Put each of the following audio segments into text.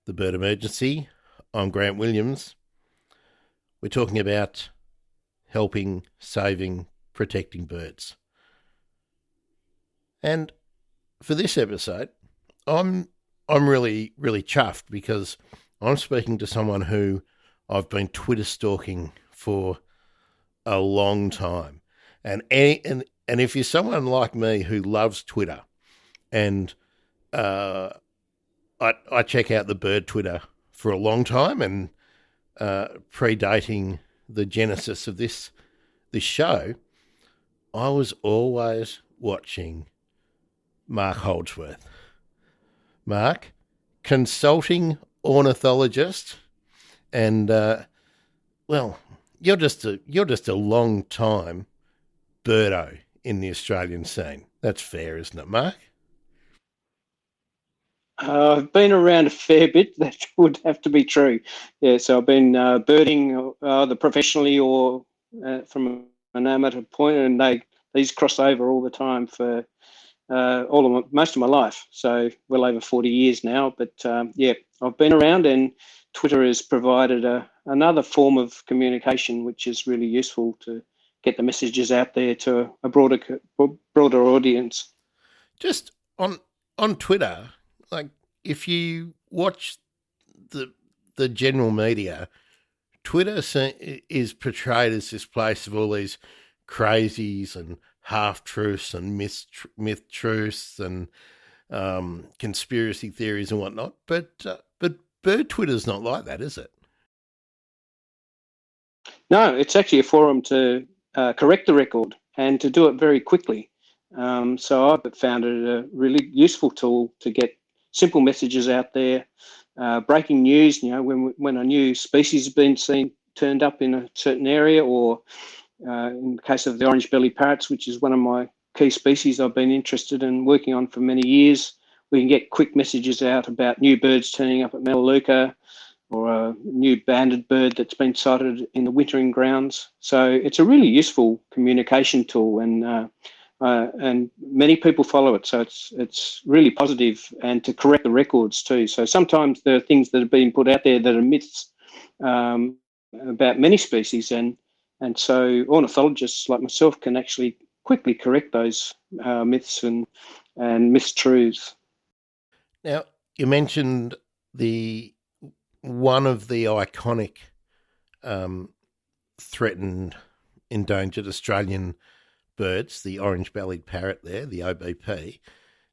the Bird Emergency. I'm Grant Williams. We're talking about helping, saving, protecting birds. And for this episode, I'm really chuffed because I'm speaking to someone who I've been Twitter stalking for a long time. And if you're someone like me who loves Twitter and I check out the bird Twitter for a long time, and predating the genesis of this show, I was always watching Mark Holdsworth. Mark, consulting ornithologist, and you're just a long time birdo in the Australian scene. That's fair, isn't it, Mark? I've been around a fair bit. That would have to be true. Yeah, so I've been birding either professionally or from an amateur point, and these cross over all the time for most of my life. So well over 40 years now. But I've been around, and Twitter has provided another form of communication, which is really useful to get the messages out there to a broader audience. Just on Twitter. Like, if you watch the general media, Twitter is portrayed as this place of all these crazies and half-truths and myth-truths and conspiracy theories and whatnot. But bird Twitter's not like that, is it? No, it's actually a forum to correct the record and to do it very quickly. So I've found it a really useful tool to get simple messages out there, breaking news. You know, when a new species has been turned up in a certain area, or in the case of the orange-bellied parrots, which is one of my key species I've been interested in working on for many years, we can get quick messages out about new birds turning up at Melaleuca, or a new banded bird that's been sighted in the wintering grounds. So it's a really useful communication tool, and many people follow it, so it's really positive, and to correct the records too. So sometimes there are things that have been put out there that are myths about many species, and so ornithologists like myself can actually quickly correct those myths and mistruths. Now, you mentioned one of the iconic threatened, endangered Australian birds, the orange-bellied parrot there, the OBP.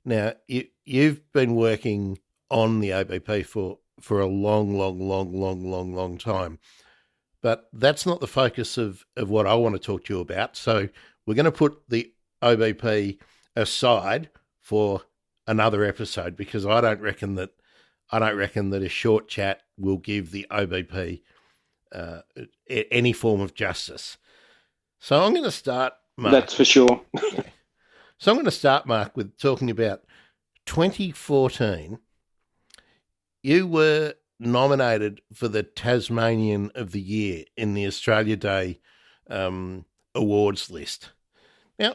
Now, you've been working on the OBP for a long time. But that's not the focus of what I want to talk to you about. So we're going to put the OBP aside for another episode, because I don't reckon that a short chat will give the OBP any form of justice. So I'm going to start, Mark. That's for sure. Okay. So I'm going to start, Mark, with talking about 2014. You were nominated for the Tasmanian of the Year in the Australia Day awards list. Now,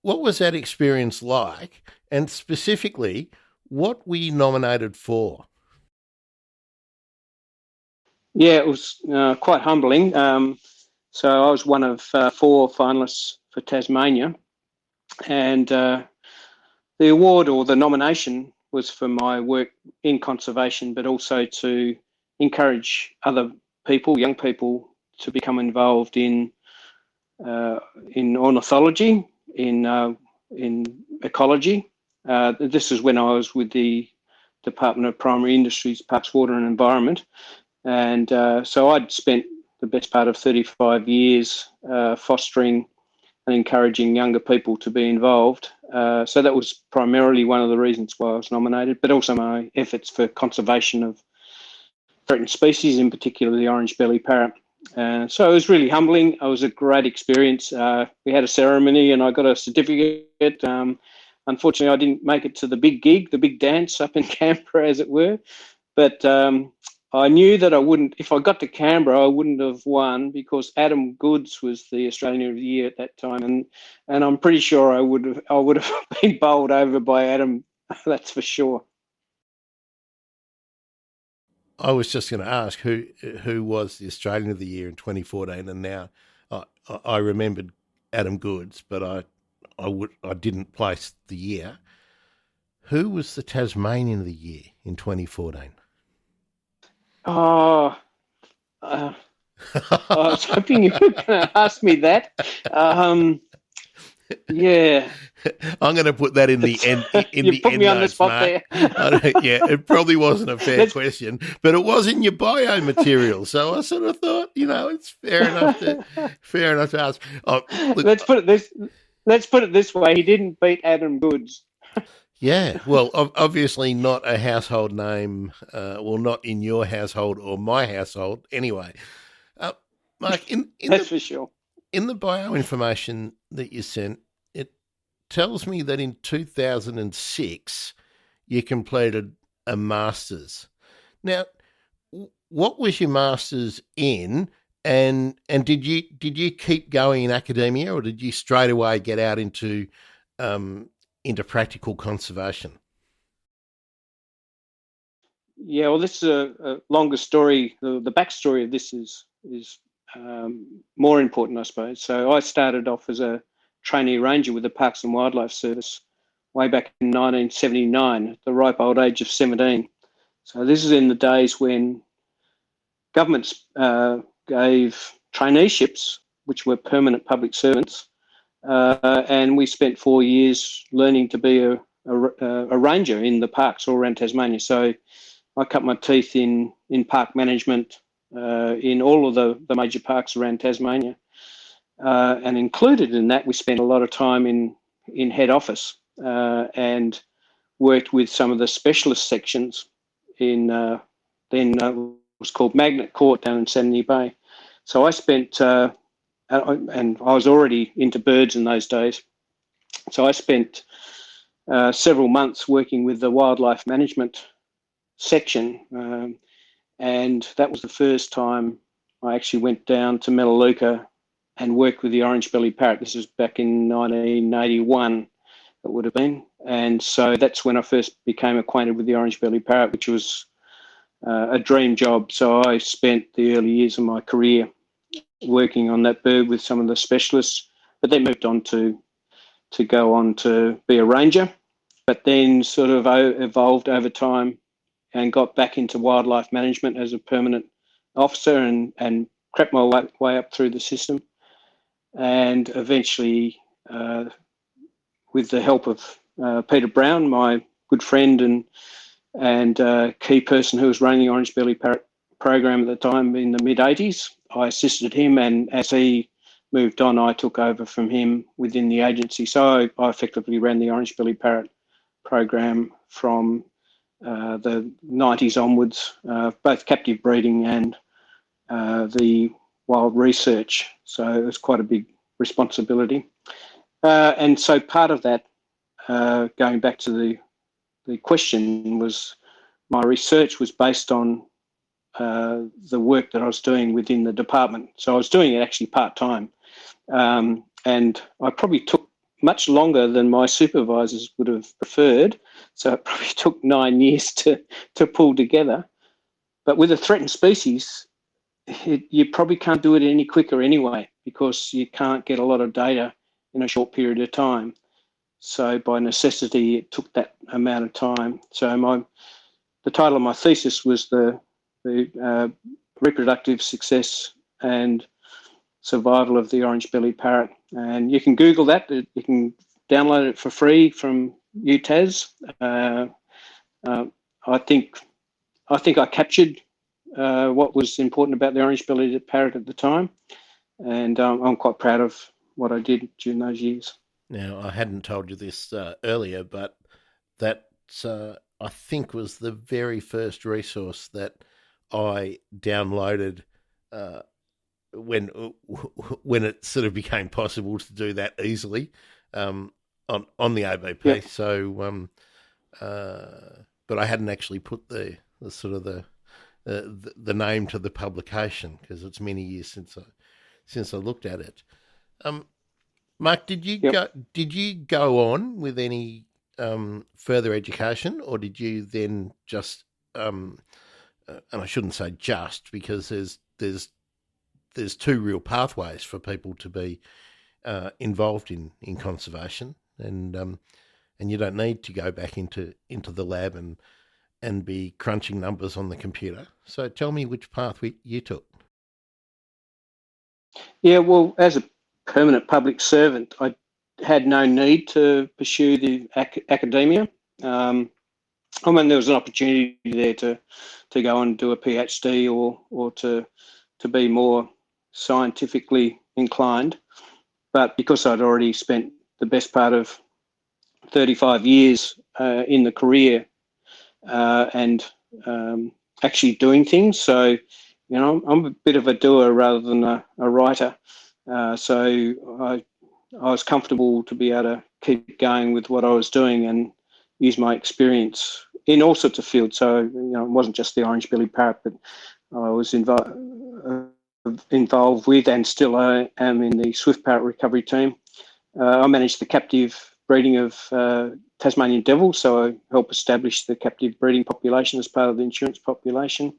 what was that experience like? And specifically, what were you nominated for? Yeah, it was quite humbling. So I was one of 4 finalists for Tasmania, and the award, or the nomination, was for my work in conservation, but also to encourage other people, young people, to become involved in ornithology, in ecology. This is when I was with the Department of Primary Industries, Parks, Water and Environment, and so I'd spent the best part of 35 years fostering and encouraging younger people to be involved. So that was primarily one of the reasons why I was nominated, but also my efforts for conservation of threatened species, in particular the orange-bellied parrot. So it was really humbling. It was a great experience. We had a ceremony and I got a certificate. Unfortunately, I didn't make it to the big gig, the big dance up in Canberra, as it were. But I knew that I wouldn't, if I got to Canberra, I wouldn't have won, because Adam Goods was the Australian of the Year at that time, and I'm pretty sure I would have been bowled over by Adam. That's for sure. I was just going to ask who was the Australian of the Year in 2014, and now I remembered Adam Goods, but I didn't place the year. Who was the Tasmanian of the Year in 2014? Oh, I was hoping you were going to ask me that. Yeah. I'm going to put that in the end. You put me on the spot Mark. there. Yeah, it probably wasn't a fair question, but it was in your bio material, so I sort of thought, it's fair enough to ask. Oh, look, Let's put it this way: he didn't beat Adam Goods. yeah, well, obviously not a household name. Well, not in your household or my household, anyway. Mark, That's for sure. In the bio information that you sent, it tells me that in 2006 you completed a master's. Now, what was your master's in, and did you keep going in academia, or did you straight away get out into practical conservation? Yeah, well, this is a longer story. The backstory of this is more important, I suppose. So I started off as a trainee ranger with the Parks and Wildlife Service way back in 1979, at the ripe old age of 17. So this is in the days when governments gave traineeships, which were permanent public servants, and we spent 4 years learning to be a ranger in the parks all around Tasmania. So I cut my teeth in park management in all of the major parks around Tasmania. And included in that, we spent a lot of time in head office and worked with some of the specialist sections in then was called Magnet Court down in Sandy Bay. So I spent, and I was already into birds in those days. So I spent several months working with the wildlife management section, and that was the first time I actually went down to Melaleuca and worked with the orange-bellied parrot. This was back in 1981, it would have been. And so that's when I first became acquainted with the orange-bellied parrot, which was a dream job. So I spent the early years of my career working on that bird with some of the specialists, but then moved on to go on to be a ranger, but then sort of evolved over time and got back into wildlife management as a permanent officer and crept my way up through the system. And eventually, with the help of Peter Brown, my good friend and key person who was running the orange-bellied parrot program at the time in the mid-'80s, I assisted him, and as he moved on, I took over from him within the agency. So I effectively ran the orange-bellied parrot program from the 90s onwards, both captive breeding and the wild research. So it was quite a big responsibility. And so part of that, going back to the question, was my research was based on the work that I was doing within the department. So I was doing it actually part-time. And I probably took much longer than my supervisors would have preferred. So it probably took 9 years to pull together. But with a threatened species, you probably can't do it any quicker anyway, because you can't get a lot of data in a short period of time. So by necessity, it took that amount of time. So the title of my thesis was the reproductive success and survival of the orange-bellied parrot. And you can Google that. You can download it for free from UTAS. I think I captured what was important about the orange-bellied parrot at the time, and I'm quite proud of what I did during those years. Now, I hadn't told you this earlier, but that I think was the very first resource that I downloaded when it sort of became possible to do that easily on the ABP. Yep. So, but I hadn't actually put the sort of the name to the publication, because it's many years since I looked at it. Mark, did you go on with any further education, or did you then just and I shouldn't say just, because there's two real pathways for people to be involved in conservation, and you don't need to go back into the lab and be crunching numbers on the computer. So tell me which path you took. Yeah, well, as a permanent public servant, I had no need to pursue the academia. I mean, there was an opportunity there to go and do a PhD or to be more scientifically inclined. But because I'd already spent the best part of 35 years in the career and actually doing things, so I'm a bit of a doer rather than a writer. So I was comfortable to be able to keep going with what I was doing and use my experience in all sorts of fields. So, it wasn't just the orange-bellied parrot, but I was involved with and still am in the swift parrot recovery team. I manage the captive breeding of Tasmanian devils, so I help establish the captive breeding population as part of the insurance population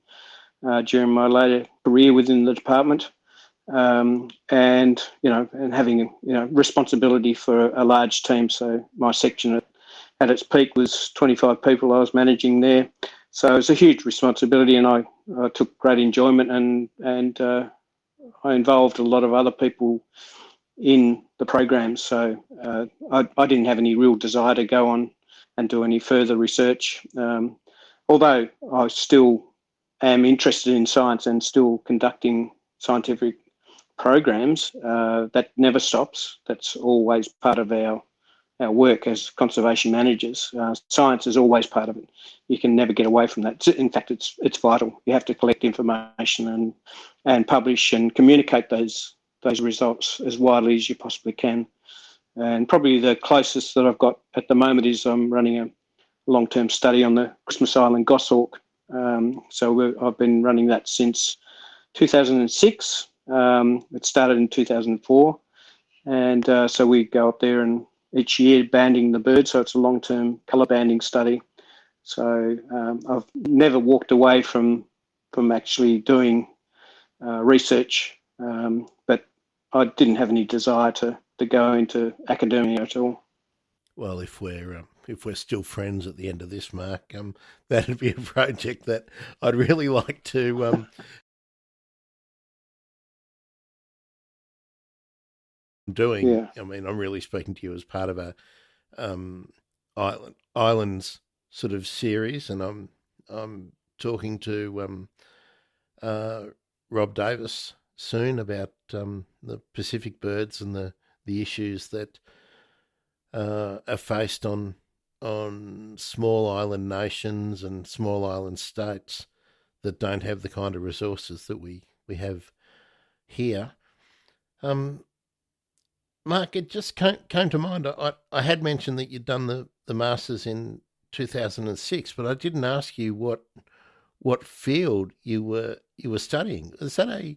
during my later career within the department. And having responsibility for a large team. So my section at its peak was 25 people I was managing there. So it's a huge responsibility, and I took great enjoyment, and I involved a lot of other people in the program. So I didn't have any real desire to go on and do any further research, although I still am interested in science and still conducting scientific programs. That never stops. That's always part of our work as conservation managers. Science is always part of it. You can never get away from that. In fact, it's vital. You have to collect information and publish and communicate those results as widely as you possibly can. And probably the closest that I've got at the moment is I'm running a long-term study on the Christmas Island Goshawk. So I've been running that since 2006. It started in 2004, and so we go up there and each year banding the bird. So it's a long-term colour banding study. So I've never walked away from actually doing research, but I didn't have any desire to go into academia at all. Well, if we're still friends at the end of this, Mark, that'd be a project that I'd really like to doing. Yeah. I mean, I'm really speaking to you as part of a islands sort of series, and I'm talking to Rob Davis soon about the Pacific birds and the issues that are faced on small island nations and small island states that don't have the kind of resources that we have here. Mark, it just came to mind. I had mentioned that you'd done the Masters in 2006, but I didn't ask you what field you were studying. Is that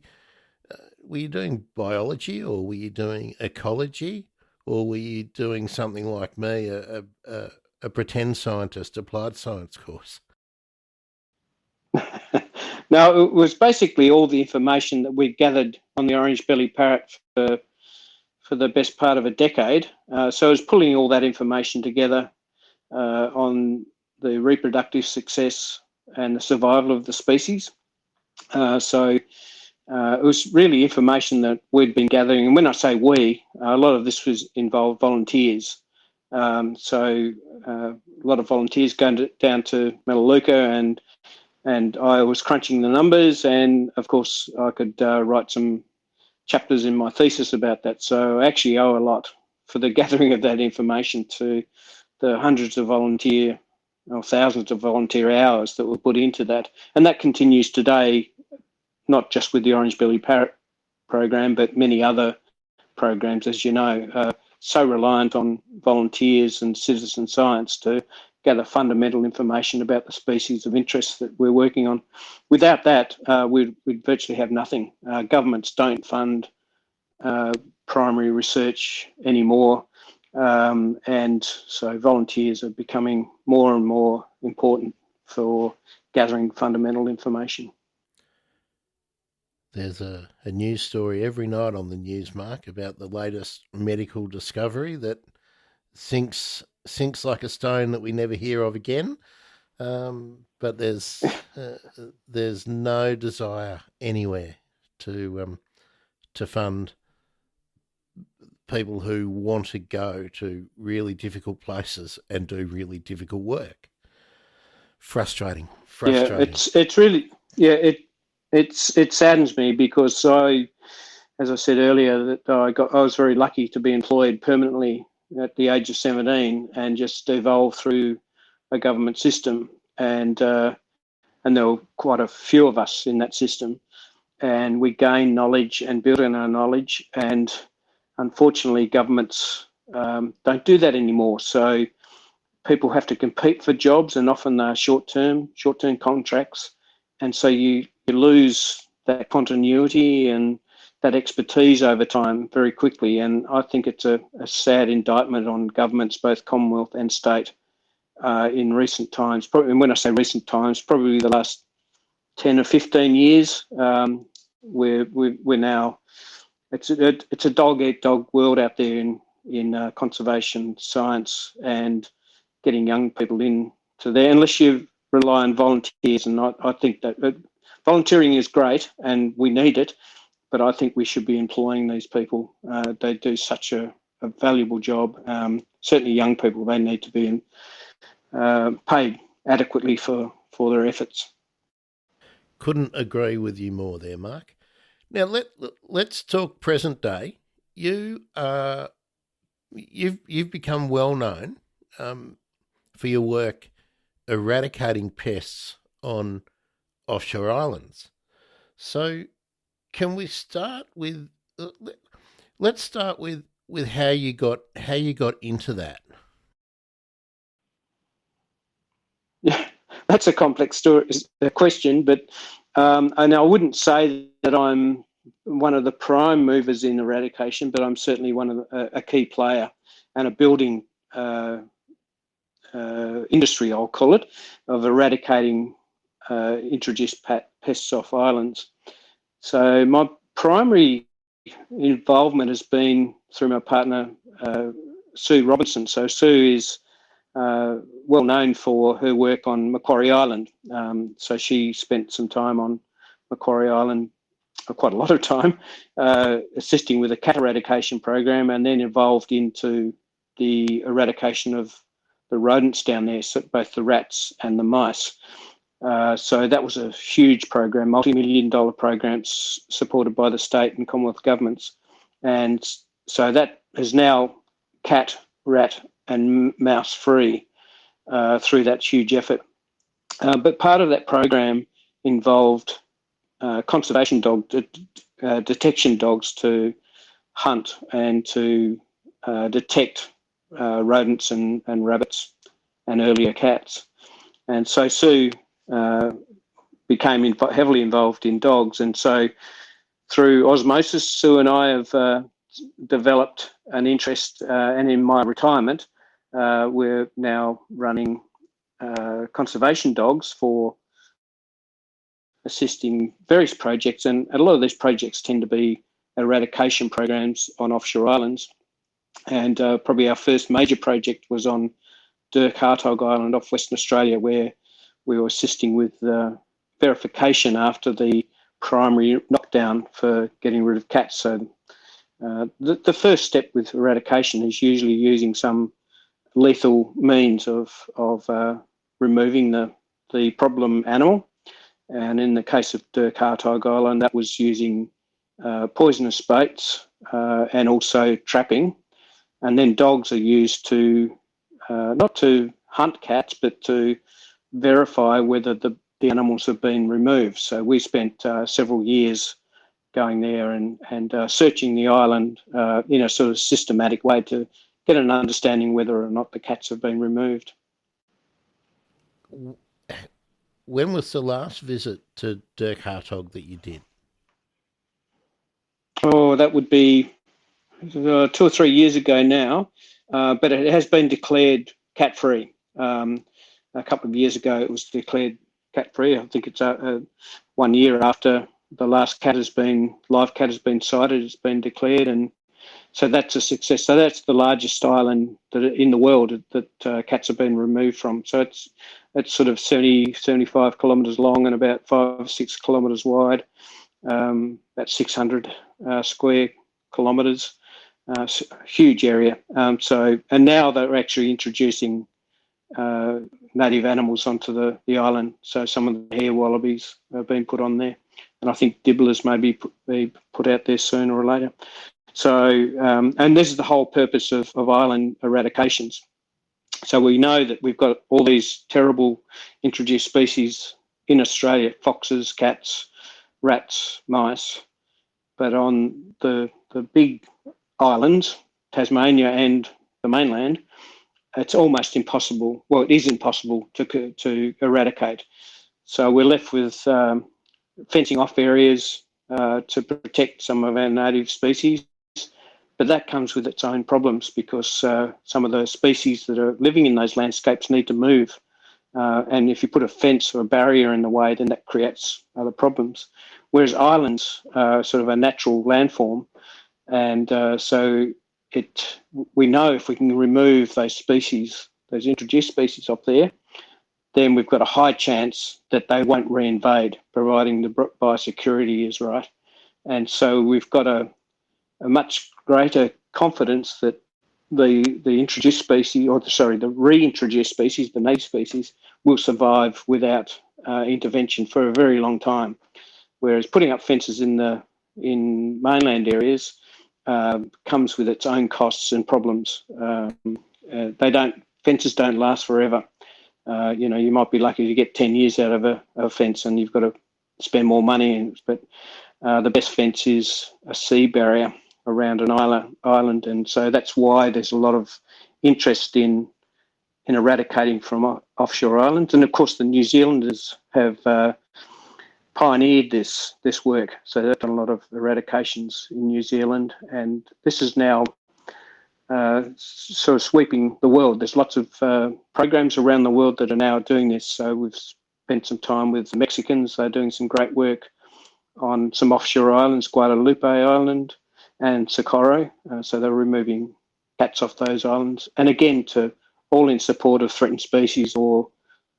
were you doing biology, or were you doing ecology, or were you doing something like me, a pretend scientist, applied science course? No, it was basically all the information that we'd gathered on the orange-bellied parrot for the best part of a decade. So I was pulling all that information together on the reproductive success and the survival of the species. So it was really information that we'd been gathering. And when I say we, a lot of this involved volunteers. So a lot of volunteers going down to Melaleuca, and I was crunching the numbers, and of course I could write some chapters in my thesis about that. So I actually owe a lot for the gathering of that information to the hundreds of volunteer or thousands of volunteer hours that were put into that. And that continues today, not just with the orange-bellied parrot program, but many other programs, as you know, so reliant on volunteers and citizen science to gather fundamental information about the species of interest that we're working on. Without that, we'd virtually have nothing. Governments don't fund primary research anymore, and so volunteers are becoming more and more important for gathering fundamental information. There's a news story every night on the news, Mark, about the latest medical discovery that sinks like a stone that we never hear of again. But there's no desire anywhere to fund people who want to go to really difficult places and do really difficult work. Frustrating. Yeah, it's really it saddens me because as I said earlier, that I was very lucky to be employed permanently at the age of 17 and just evolved through a government system, and there were quite a few of us in that system, and we gained knowledge and built on our knowledge, and unfortunately governments don't do that anymore. So people have to compete for jobs, and often they're short-term contracts, and so you lose that continuity and that expertise over time very quickly. And I think it's a sad indictment on governments, both Commonwealth and state, in recent times. Probably, and when I say recent times, probably the last 10 or 15 years, we're now, it's a dog-eat-dog world out there in conservation science and getting young people into there, unless you rely on volunteers. And I think that volunteering is great and we need it, but I think we should be employing these people. They do such a valuable job. Certainly young people, they need to be paid adequately for their efforts. Couldn't agree with you more there, Mark. Now let's talk present day. You've become well known for your work eradicating pests on offshore islands. So can we start with let's start with how you got into that? Yeah, that's a complex question, but and I wouldn't say that I'm one of the prime movers in eradication, but I'm certainly a key player and a building industry, I'll call it, of eradicating introduced pests off islands. So my primary involvement has been through my partner, Sue Robinson. So Sue is well known for her work on Macquarie Island. So she spent some time on Macquarie Island, quite a lot of time, assisting with the cat eradication program, and then evolved into the eradication of the rodents down there, so both the rats and the mice. So that was a huge program, multi-million-dollar program supported by the state and Commonwealth governments. And so that is now cat, rat and mouse free through that huge effort. But part of that program involved conservation detection dogs to hunt and to detect rodents and rabbits and earlier cats. And so Sue became heavily involved in dogs. And so through osmosis, Sue and I have developed an interest, and in my retirement, we're now running conservation dogs for assisting various projects. And a lot of these projects tend to be eradication programs on offshore islands. And probably our first major project was on Dirk Hartog Island off Western Australia, where we were assisting with verification after the primary knockdown for getting rid of cats. So the first step with eradication is usually using some lethal means of removing the problem animal. And in the case of Dirk Hartog Island, that was using poisonous baits and also trapping. And then dogs are used to not to hunt cats, but to verify whether the animals have been removed. So we spent several years going there and searching the island in a sort of systematic way to get an understanding whether or not the cats have been removed. When was the last visit to Dirk Hartog that you did? Oh, that would be 2 or 3 years ago now, but it has been declared cat-free. A couple of years ago, it was declared cat-free. I think it's 1 year after the last live cat has been sighted, it's been declared, and so that's a success. So that's the largest island in the world that cats have been removed from. So it's sort of 75 kilometres long and about 5 or 6 kilometres wide, about 600 square kilometres, huge area. And now they're actually introducing native animals onto the island. So some of the hare wallabies have been put on there, and I think dibblers may be put out there sooner or later. So, and this is the whole purpose of island eradications. So we know that we've got all these terrible introduced species in Australia: foxes, cats, rats, mice. But on the big islands, Tasmania and the mainland, it's almost impossible. Well, it is impossible to eradicate. So we're left with fencing off areas to protect some of our native species. But that comes with its own problems, because some of the species that are living in those landscapes need to move. And if you put a fence or a barrier in the way, then that creates other problems. Whereas islands are sort of a natural landform. And so we know if we can remove those species, those introduced species up there, then we've got a high chance that they won't reinvade, providing the biosecurity is right. And so we've got a much greater confidence that the introduced species, the reintroduced species, the native species, will survive without intervention for a very long time. Whereas putting up fences in mainland areas comes with its own costs and problems. Fences don't last forever. You might be lucky to get 10 years out of a fence, and you've got to spend more money. But the best fence is a sea barrier around an island, and so that's why there's a lot of interest in eradicating from offshore islands. And of course, the New Zealanders have pioneered this work, so they've done a lot of eradications in New Zealand, and this is now sort of sweeping the world. There's lots of programs around the world that are now doing this. So we've spent some time with the Mexicans. They're doing some great work on some offshore islands, Guadalupe Island and Socorro. So they're removing cats off those islands, and again, all in support of threatened species or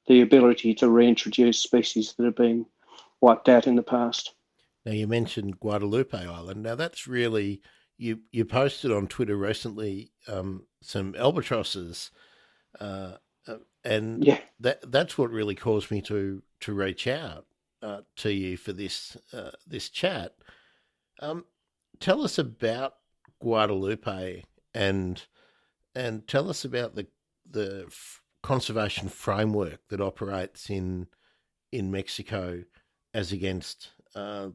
the ability to reintroduce species that have been wiped out in the past. Now, you mentioned Guadalupe Island. Now, that's really, you posted on Twitter recently some albatrosses, and yeah, that's what really caused me to reach out to you for this chat. Tell us about Guadalupe and tell us about the conservation framework that operates in Mexico as against the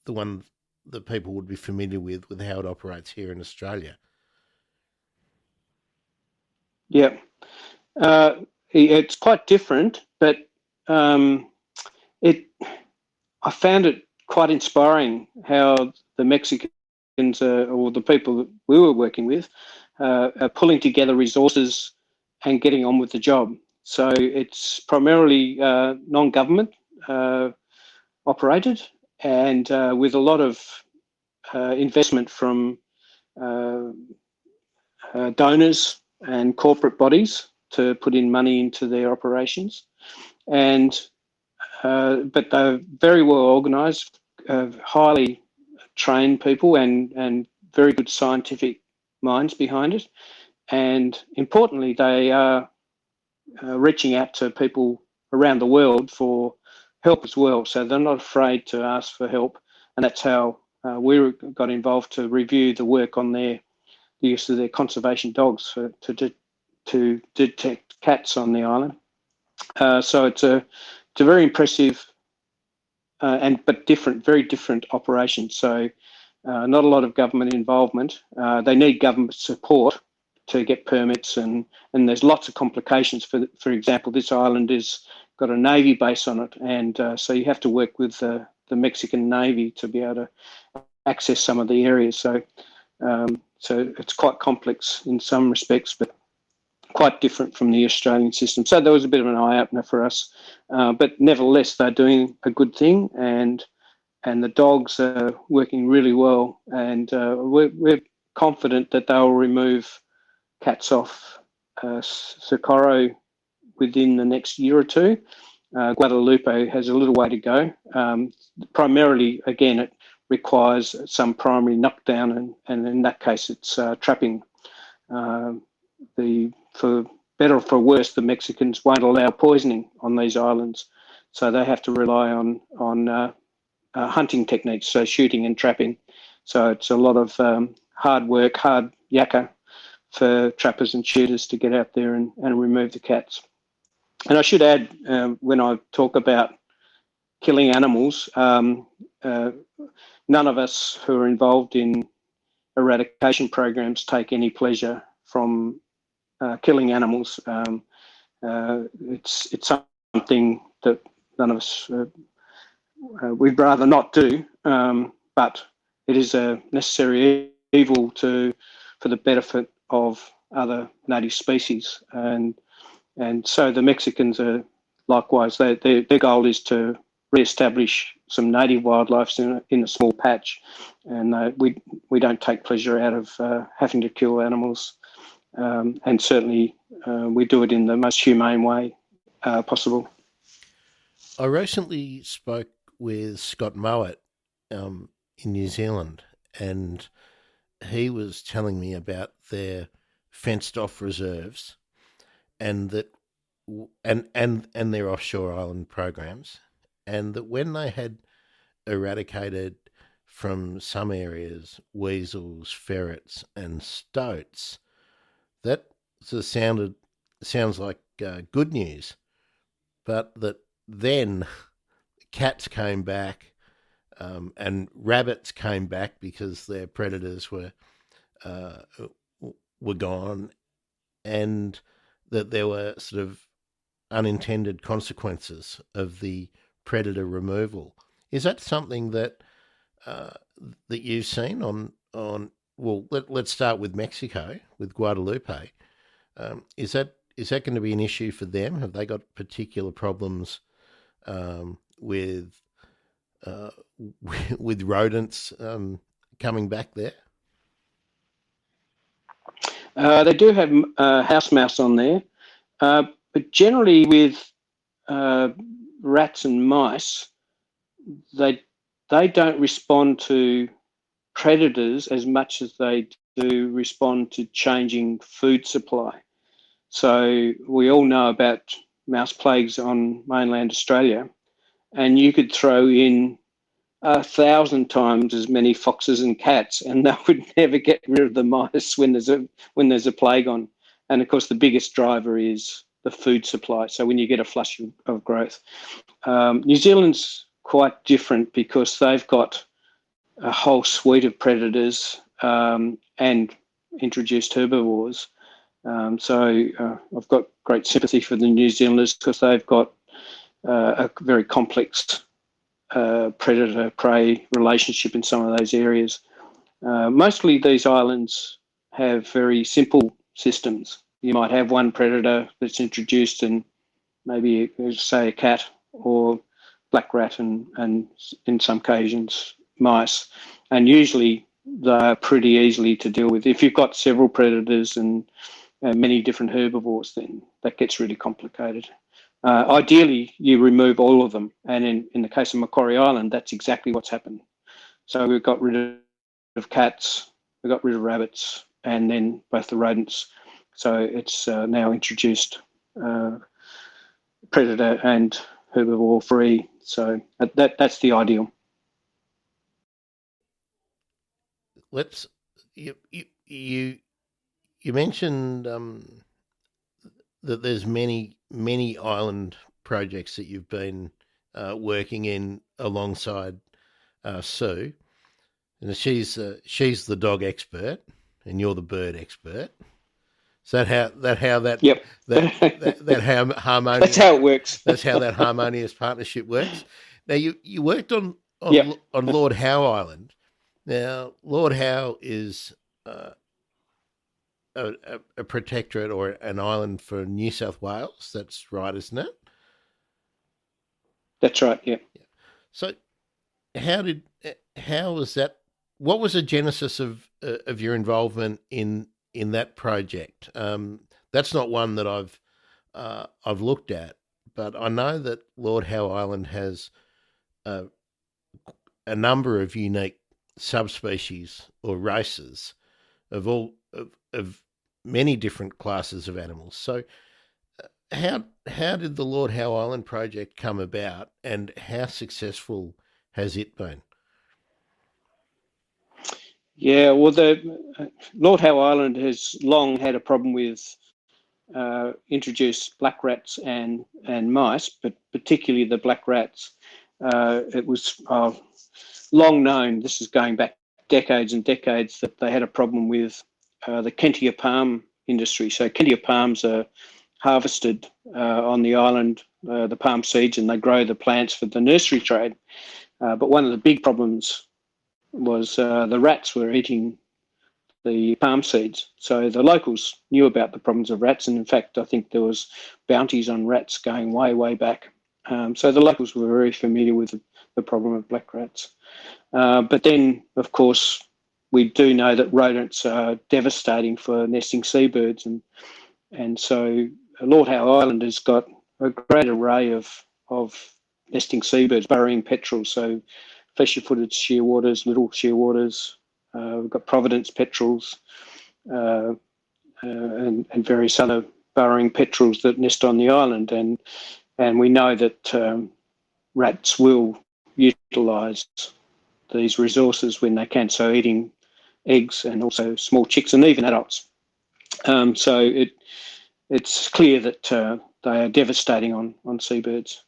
one that people would be familiar with how it operates here in Australia. Yeah, it's quite different, but I found it quite inspiring how the Mexicans or the people that we were working with are pulling together resources and getting on with the job. So it's primarily non-government operated, and with a lot of investment from donors and corporate bodies to put in money into their operations. And but they're very well organised, highly trained people, and very good scientific minds behind it. And importantly, they are reaching out to people around the world for help as well. So they're not afraid to ask for help. And that's how we got involved to review the work on the use of their conservation dogs to detect cats on the island. So it's a very impressive but very different operation. So not a lot of government involvement. They need government support to get permits, and there's lots of complications. For example, this island has got a Navy base on it, and so you have to work with the Mexican Navy to be able to access some of the areas. So so it's quite complex in some respects, but quite different from the Australian system. So there was a bit of an eye opener for us, but nevertheless they're doing a good thing, and the dogs are working really well, and we're confident that they'll remove cats off Socorro within the next year or two. Guadalupe has a little way to go. Primarily, again, it requires some primary knockdown, and in that case, it's trapping. For better or for worse, the Mexicans won't allow poisoning on these islands, so they have to rely on hunting techniques, so shooting and trapping. So it's a lot of hard work, hard yakka for trappers and shooters to get out there and remove the cats. And I should add, when I talk about killing animals, none of us who are involved in eradication programs take any pleasure from killing animals. It's something that none of us we'd rather not do, but it is a necessary evil for the benefit of other native species, and so the Mexicans are likewise. Their goal is to re-establish some native wildlife in a small patch, and we don't take pleasure out of having to kill animals, and certainly we do it in the most humane way possible. I recently spoke with Scott Mowat in New Zealand, and he was telling me about their fenced-off reserves and that and their offshore island programs, and that when they had eradicated from some areas weasels, ferrets, and stoats, that sort of sounds like good news, but that then cats came back and rabbits came back because their predators were gone, and that there were sort of unintended consequences of the predator removal. Is that something that that you've seen on? Well, let's start with Mexico, with Guadalupe. Is that going to be an issue for them? Have they got particular problems with rodents coming back there? They do have house mouse on there, but generally with rats and mice, they don't respond to predators as much as they do respond to changing food supply. So we all know about mouse plagues on mainland Australia, and you could throw in 1,000 times as many foxes and cats, and they would never get rid of the mice when there's a plague on. And of course, the biggest driver is the food supply. So when you get a flush of growth, New Zealand's quite different because they've got a whole suite of predators and introduced herbivores. So I've got great sympathy for the New Zealanders because they've got a very complex predator-prey relationship in some of those areas. Mostly these islands have very simple systems. You might have one predator that's introduced and maybe, say, a cat or black rat and in some occasions mice. And usually they're pretty easily to deal with. If you've got several predators and many different herbivores, then that gets really complicated. Ideally, you remove all of them. And in the case of Macquarie Island, that's exactly what's happened. So we've got rid of cats, we've got rid of rabbits, and then both the rodents. So it's now introduced predator and herbivore free. So that's the ideal. You mentioned that there's many island projects that you've been working in alongside Sue, and she's the dog expert and you're the bird expert. Is that how Yep. that how harmonious? That's how it works. That's how that harmonious partnership works. Now you worked on Yep. Lord Howe Island. Now Lord Howe is a protectorate or an island for New South Wales. That's right, isn't it? That's right. Yeah. So how was that? What was the genesis of your involvement in that project? That's not one that I've looked at, but I know that Lord Howe Island has uh, a number of unique subspecies or races of many different classes of animals. So how did the Lord Howe Island project come about, and how successful has it been? Yeah. Well, the Lord Howe Island has long had a problem with introduced black rats and mice, but particularly the black rats. It was long known, this is going back decades and decades, that they had a problem with the Kentia palm industry. So Kentia palms are harvested on the island, the palm seeds, and they grow the plants for the nursery trade. But one of the big problems was the rats were eating the palm seeds. So the locals knew about the problems of rats, and in fact, I think there was bounties on rats going way, way back. So the locals were very familiar with the problem of black rats. But then, of course, we do know that rodents are devastating for nesting seabirds, and so Lord Howe Island has got a great array of nesting seabirds, burrowing petrels, so fleshy-footed shearwaters, little shearwaters. We've got Providence petrels and various other burrowing petrels that nest on the island, and we know that rats will utilise these resources when they can, so eating eggs and also small chicks and even adults. So it's clear that they are devastating on seabirds.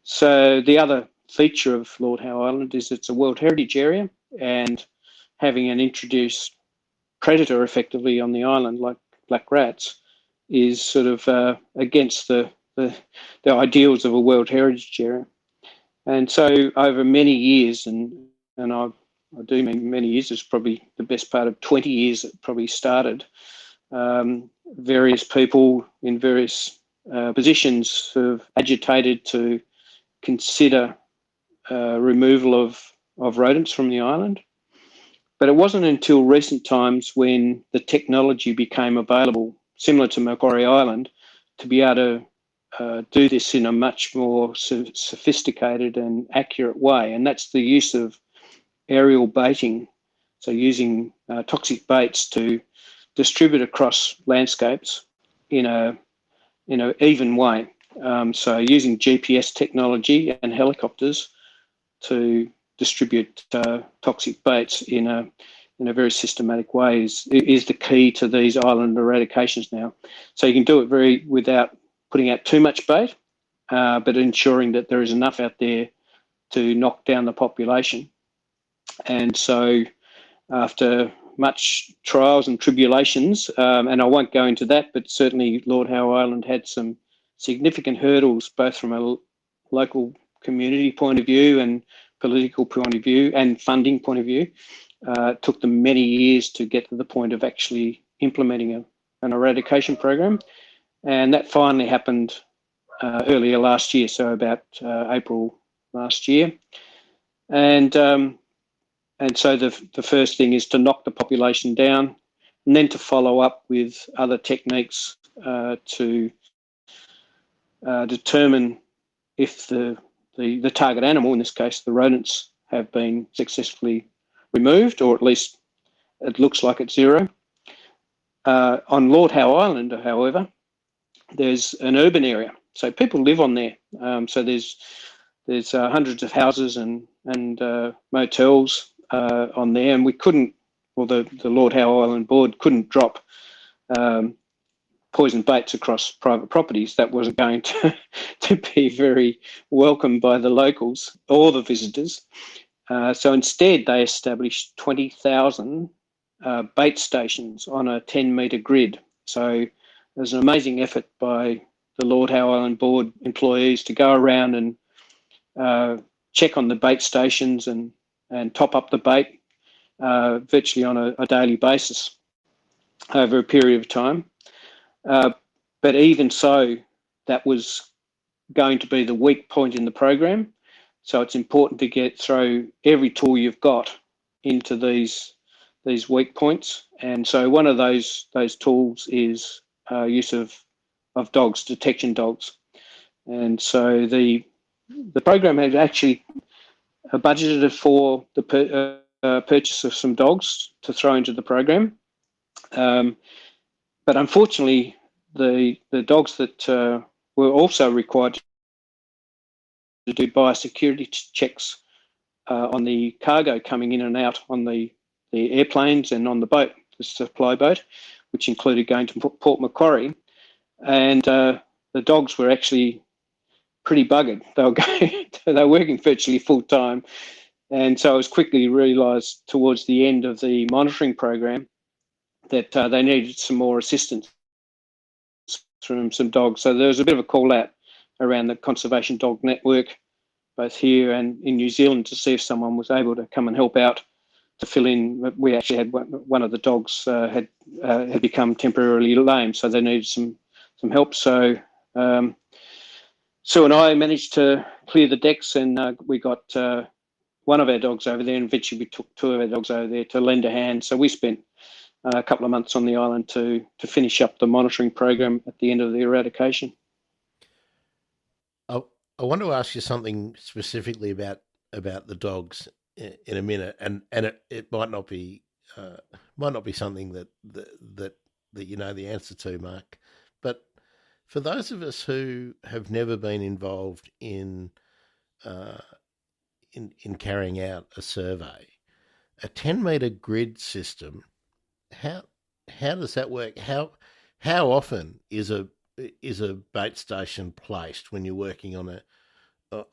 So the other feature of Lord Howe Island is it's a World Heritage Area, and having an introduced predator effectively on the island like black rats is sort of against the ideals of a World Heritage Area. And so over many years, and I do mean many years, it's probably the best part of 20 years it probably started, various people in various positions have agitated to consider removal of rodents from the island. But it wasn't until recent times when the technology became available, similar to Macquarie Island, to be able to do this in a much more sophisticated and accurate way. And that's the use of aerial baiting, so using toxic baits to distribute across landscapes in a even way. So using GPS technology and helicopters to distribute toxic baits in a very systematic way is the key to these island eradications now. So you can do it without putting out too much bait, but ensuring that there is enough out there to knock down the population. And so after much trials and tribulations, and I won't go into that, but certainly Lord Howe Island had some significant hurdles, both from a local community point of view and political point of view and funding point of view. It took them many years to get to the point of actually implementing an eradication program. And that finally happened earlier last year, so about April last year. And so the first thing is to knock the population down, and then to follow up with other techniques to determine if the target animal, in this case the rodents, have been successfully removed, or at least it looks like it's zero. On Lord Howe Island, however, there's an urban area, so people live on there. So there's hundreds of houses and motels on there, and we couldn't, well, the Lord Howe Island board couldn't drop poison baits across private properties. That wasn't going to be very welcomed by the locals or the visitors. So instead, they established 20,000 bait stations on a 10-metre grid. So there's an amazing effort by the Lord Howe Island board employees to go around and check on the bait stations and top up the bait virtually on a daily basis. over a period of time. But even so, that was going to be the weak point in the program. So it's important to throw every tool you've got into these weak points. And so one of those tools is use of dogs, detection dogs. And so the program had actually budgeted for the purchase of some dogs to throw into the program. But unfortunately, the dogs that were also required to do biosecurity checks on the cargo coming in and out on the airplanes and on the boat, the supply boat, which included going to Port Macquarie. And the dogs were actually pretty buggered. They were working virtually full time. And so I was quickly realised towards the end of the monitoring program that they needed some more assistance from some dogs. So there was a bit of a call out around the conservation dog network, both here and in New Zealand, to see if someone was able to come and help out to fill in. We actually had one of the dogs had become temporarily lame, so they needed some help. So Sue and I managed to clear the decks, and we got one of our dogs over there, and eventually we took two of our dogs over there to lend a hand. So we spent a couple of months on the island to finish up the monitoring program at the end of the eradication. I want to ask you something specifically about the dogs in a minute, and it might not be something that you know the answer to, Mark. But for those of us who have never been involved in carrying out a survey, a 10-meter grid system, how does that work? How often is a bait station placed when you're working on a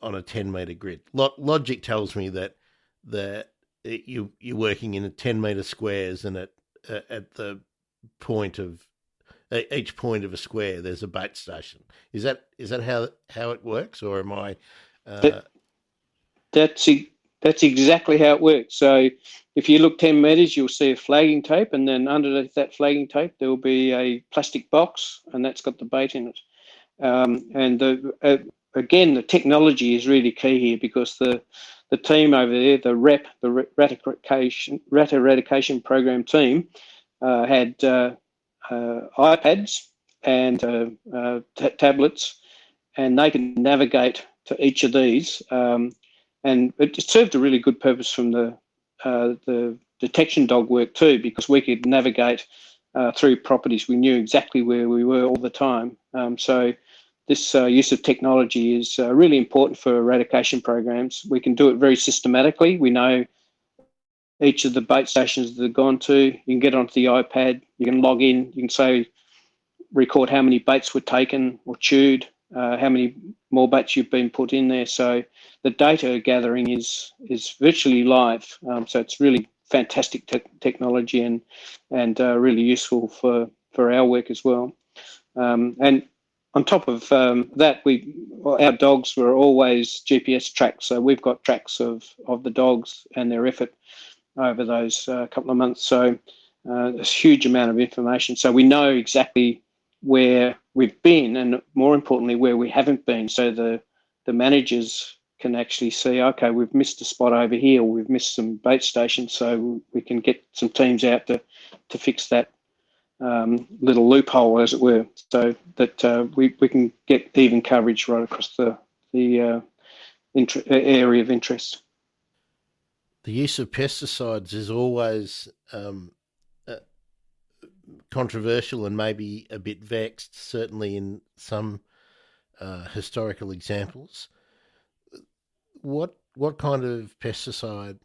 10-meter grid? Logic tells me that you're working in a 10-meter squares, and at the point of each point of a square there's a bait station. Is that how it works, or am I? That's exactly how it works. So if you look 10 metres, you'll see a flagging tape, and then underneath that flagging tape there will be a plastic box, and that's got the bait in it. And again, the technology is really key here, because the team over there, the Rat Eradication Program team, had iPads and tablets, and they can navigate to each of these. And it served a really good purpose from the detection dog work too, because we could navigate through properties. We knew exactly where we were all the time. So this use of technology is really important for eradication programs. We can do it very systematically. We know each of the bait stations that they've gone to. You can get onto the iPad, you can log in, you can record how many baits were taken or chewed, how many more baits you've been put in there. So the data gathering is virtually live. So it's really fantastic technology and really useful for our work as well. And on top of that, our dogs were always GPS tracked. So we've got tracks of the dogs and their effort over those couple of months. So a huge amount of information. So we know exactly where we've been, and more importantly, where we haven't been. So the managers can actually see, okay, we've missed a spot over here, or we've missed some bait stations, so we can get some teams out to fix that little loophole, as it were, so that we can get even coverage right across the area of interest. The use of pesticides is always controversial and maybe a bit vexed, certainly in some historical examples. What kind of pesticide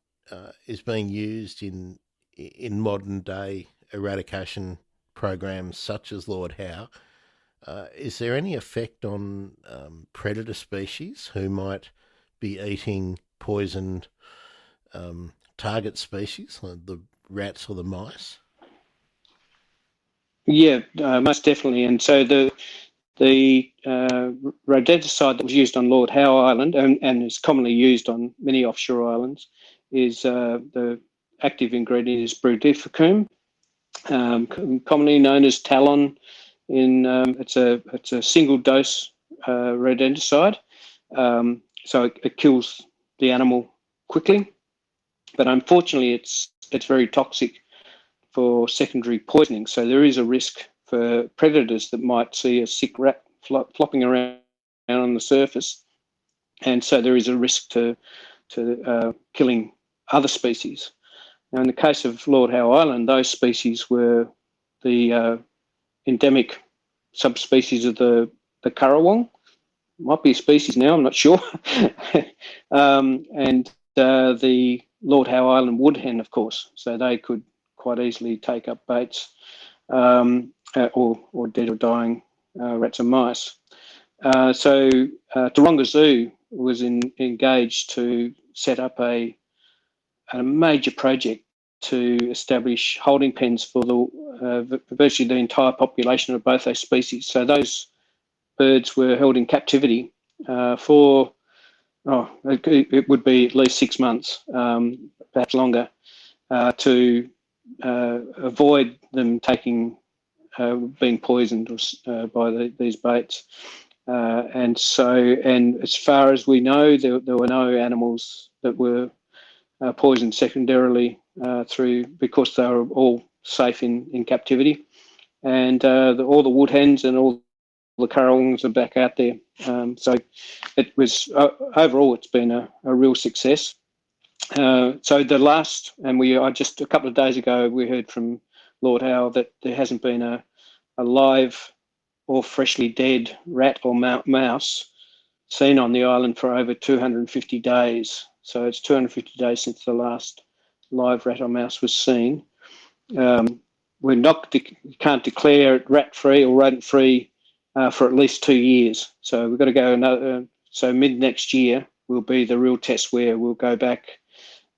is being used in modern day eradication programs such as Lord Howe? Is there any effect on predator species who might be eating poisoned target species, like the rats or the mice? Yeah, most definitely. And so the rodenticide that was used on Lord Howe Island and is commonly used on many offshore islands is the active ingredient is brodifacoum, commonly known as Talon. It's a single dose rodenticide, so it kills the animal quickly. But unfortunately, it's very toxic for secondary poisoning. So there is a risk for predators that might see a sick rat flopping around on the surface, and so there is a risk to killing other species. Now, in the case of Lord Howe Island, those species were the endemic subspecies of the currawong. Might be a species now, I'm not sure. And the Lord Howe Island woodhen, of course, so they could quite easily take up baits or dead or dying rats and mice. So Taronga Zoo was engaged to set up a major project to establish holding pens for virtually the entire population of both those species. So those birds were held in captivity for, it would be at least 6 months, perhaps longer, to avoid them being poisoned by these baits. And as far as we know, there were no animals that were poisoned secondarily because they were all safe in captivity. And all the woodhens and all the currawongs are back out there. So it was overall, it's been a real success. So the last, and just a couple of days ago, we heard from Lord Howe that there hasn't been a live or freshly dead rat or mouse seen on the island for over 250 days. So it's 250 days since the last live rat or mouse was seen. You can't declare it rat-free or rodent-free for at least 2 years. So we've got to go so mid next year will be the real test where we'll go back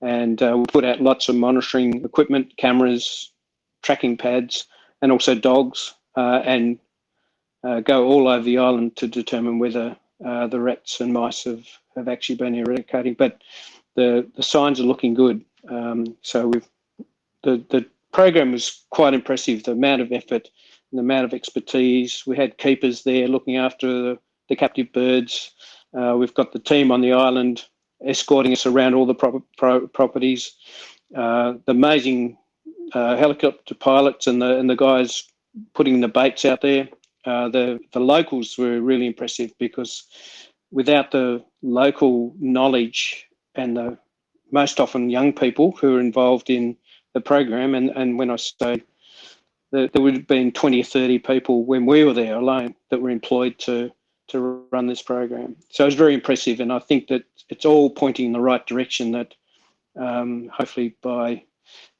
and we'll put out lots of monitoring equipment, cameras, tracking pads, and also dogs, and go all over the island to determine whether the rats and mice have actually been eradicating. But the signs are looking good. So the program was quite impressive, the amount of effort and the amount of expertise. We had keepers there looking after the captive birds. We've got the team on the island escorting us around all the properties. The amazing helicopter pilots and the guys putting the baits out there. The locals were really impressive because without the local knowledge and the most often young people who are involved in the program, and when I say there would have been 20 or 30 people when we were there alone that were employed to run this program. So it was very impressive, and I think that it's all pointing in the right direction that hopefully by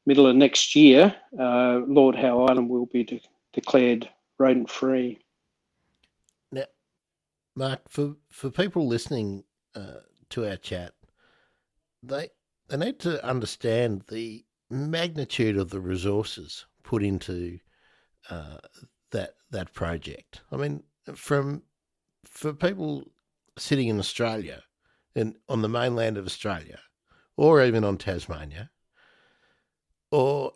middle of next year, Lord Howe Island will be declared rodent-free. Now, Mark, for people listening to our chat, they need to understand the magnitude of the resources put into that project. I mean, for people sitting in Australia and on the mainland of Australia, or even on Tasmania, or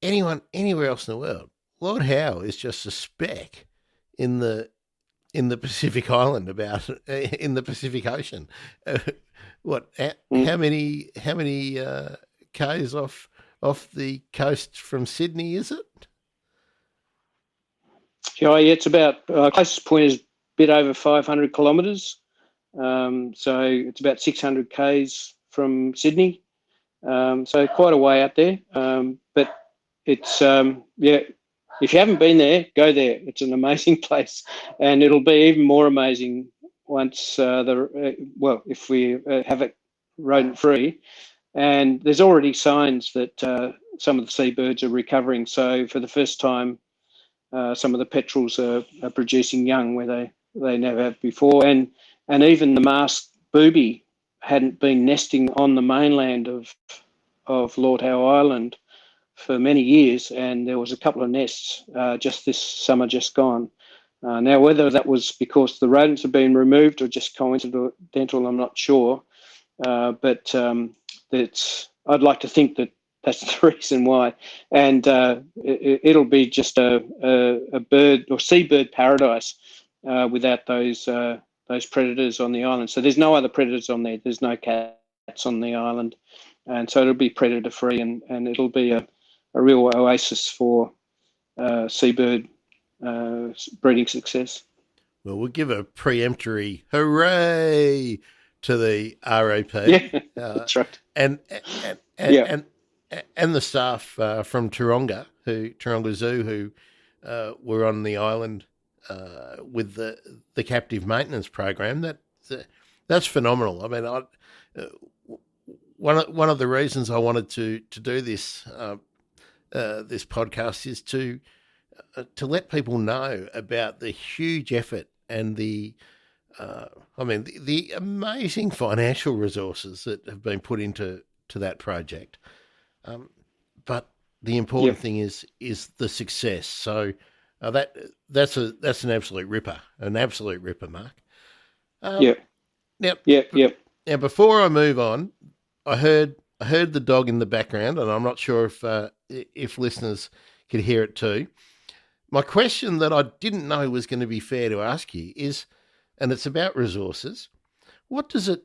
anyone anywhere else in the world, Lord Howe is just a speck in the Pacific Island, in the Pacific Ocean. How many k's off the coast from Sydney is it? Yeah, it's about closest point is a bit over 500 kilometres. So it's about 600 k's from Sydney. So quite a way out there. But it's if you haven't been there, go there. It's an amazing place, and it'll be even more amazing once if we have it rodent-free. And there's already signs that some of the seabirds are recovering. So for the first time, some of the petrels are producing young where they never have before, and even the masked booby hadn't been nesting on the mainland of Lord Howe Island for many years, and there was a couple of nests just this summer just gone. Now, whether that was because the rodents have been removed or just coincidental, I'm not sure. But I'd like to think that That's the reason why. And it'll be just a bird or seabird paradise without those predators on the island. So there's no other predators on there. There's no cats on the island. And so it'll be predator free, and it'll be a real oasis for seabird breeding success. Well, we'll give a preemptory hooray to the RAP. Yeah, that's right. And the staff from Taronga Zoo, who were on the island with the captive maintenance program. That's phenomenal. I mean, one of the reasons I wanted to do this this podcast is to let people know about the huge effort and the amazing financial resources that have been put into that project. But the important thing is the success. So that's an absolute ripper, Mark. Now, before I move on, I heard the dog in the background, and I'm not sure if listeners could hear it too. My question that I didn't know was going to be fair to ask you is, and it's about resources. What does it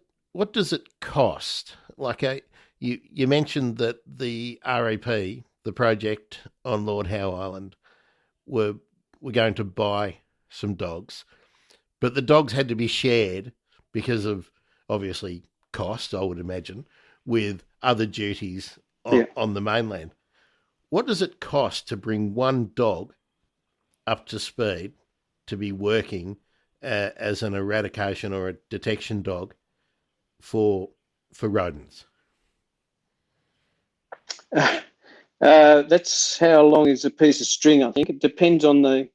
cost? Like you mentioned that the RAP, the project on Lord Howe Island, were going to buy some dogs, but the dogs had to be shared because of obviously cost, I would imagine, with other duties on the mainland. What does it cost to bring one dog up to speed to be working as an eradication or a detection dog for rodents? That's how long is a piece of string. I think it depends on the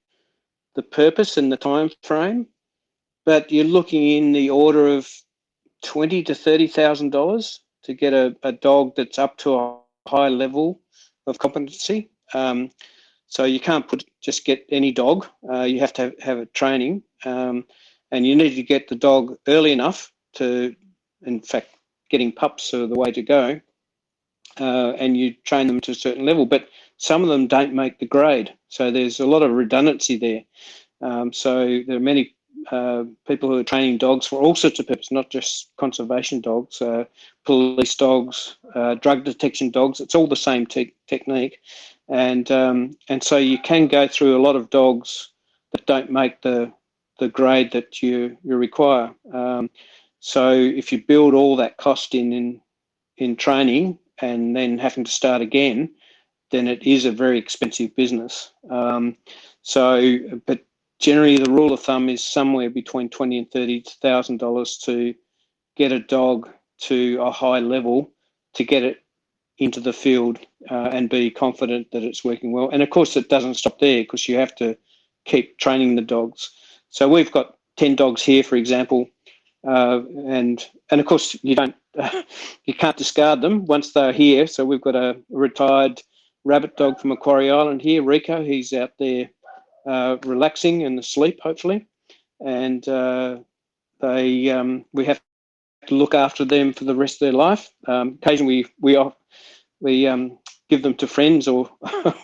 purpose and the time frame, but you're looking in the order of $20,000 to $30,000 to get a dog that's up to a high level of competency. So you can't just get any dog. You have to have a training, and you need to get the dog early enough to, in fact, getting pups are the way to go. And you train them to a certain level, but some of them don't make the grade. So there's a lot of redundancy there. So there are many people who are training dogs for all sorts of purposes, not just conservation dogs, police dogs, drug detection dogs. It's all the same technique. And so you can go through a lot of dogs that don't make the grade that you require. So if you build all that cost in training and then having to start again, then it is a very expensive business. But generally the rule of thumb is somewhere between $20,000 and $30,000 to get a dog to a high level, to get it into the field and be confident that it's working well. And of course it doesn't stop there, because you have to keep training the dogs. So we've got 10 dogs here, for example, and of course you can't discard them once they're here. So we've got a retired rabbit dog from Macquarie Island here, Rico. He's out there relaxing and asleep, hopefully, and we have to look after them for the rest of their life. Occasionally we give them to friends or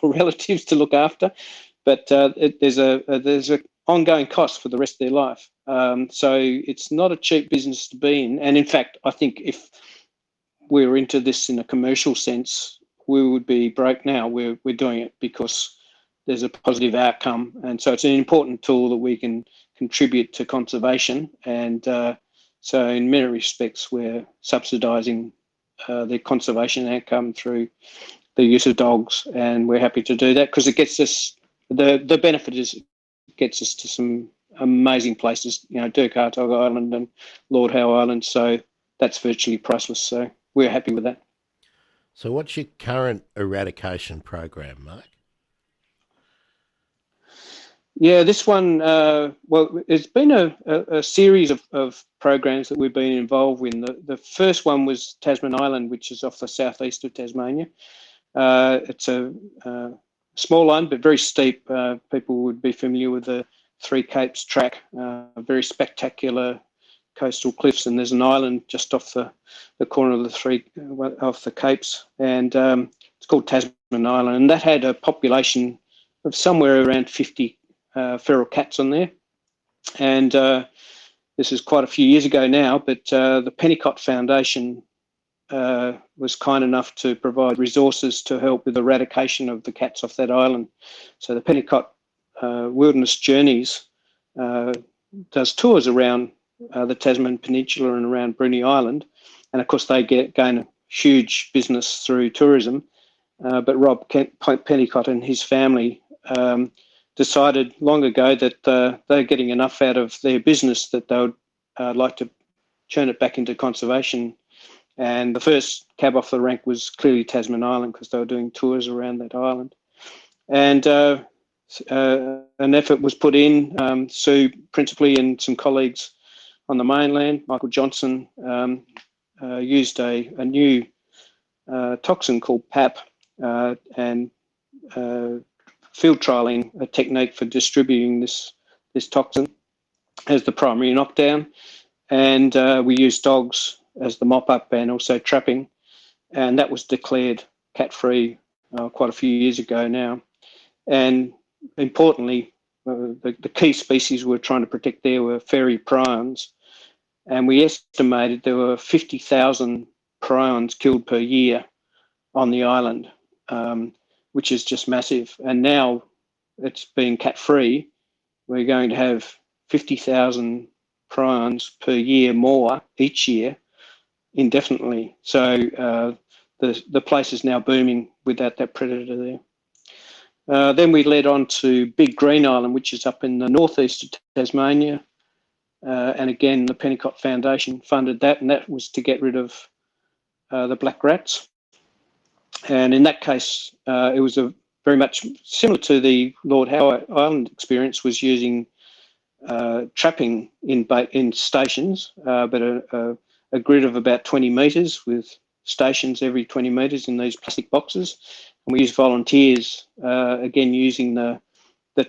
relatives to look after, but there's a ongoing cost for the rest of their life. So it's not a cheap business to be in. And in fact, I think if we were into this in a commercial sense, we would be broke now. We're doing it because there's a positive outcome. And so it's an important tool that we can contribute to conservation. And so in many respects, we're subsidising the conservation outcome through the use of dogs. And we're happy to do that because it gets us, the benefit is it gets us to some amazing places, Dirk Hartog Island and Lord Howe Island. So that's virtually priceless. So we're happy with that. So what's your current eradication program, Mark? Yeah, this one, well, it's been a series of programs that we've been involved in. The first one was Tasman Island, which is off the southeast of Tasmania. It's a small island, but very steep. People would be familiar with the Three Capes track, very spectacular coastal cliffs, and there's an island just off the corner of the Capes. And called Tasman Island, and that had a population of somewhere around 50 feral cats on there. And this is quite a few years ago now, but the Pennicott Foundation was kind enough to provide resources to help with eradication of the cats off that island. So the Pennicott Wilderness Journeys does tours around the Tasman Peninsula and around Bruny Island. And of course, they gain a huge business through tourism. But Rob Pennicott and his family decided long ago that they're getting enough out of their business that they would like to turn it back into conservation. And the first cab off the rank was clearly Tasman Island, because they were doing tours around that island. And an effort was put in. Sue, principally, and some colleagues on the mainland, Michael Johnson, used a new toxin called PAP and field trialling a technique for distributing this toxin as the primary knockdown. And we used dogs as the mop-up and also trapping. And that was declared cat-free quite a few years ago now. And importantly, the key species we're trying to protect there were fairy prions. And we estimated there were 50,000 prions killed per year on the island, which is just massive. And now it's being cat-free. We're going to have 50,000 prions per year more each year indefinitely. So the place is now booming without that predator there. Then we led on to Big Green Island, which is up in the northeast of Tasmania. And again, the Pennicott Foundation funded that, and that was to get rid of the black rats. And in that case, it was very much similar to the Lord Howe Island experience, was using trapping in stations, but a grid of about 20 metres with stations every 20 metres in these plastic boxes. And we used volunteers, again, using the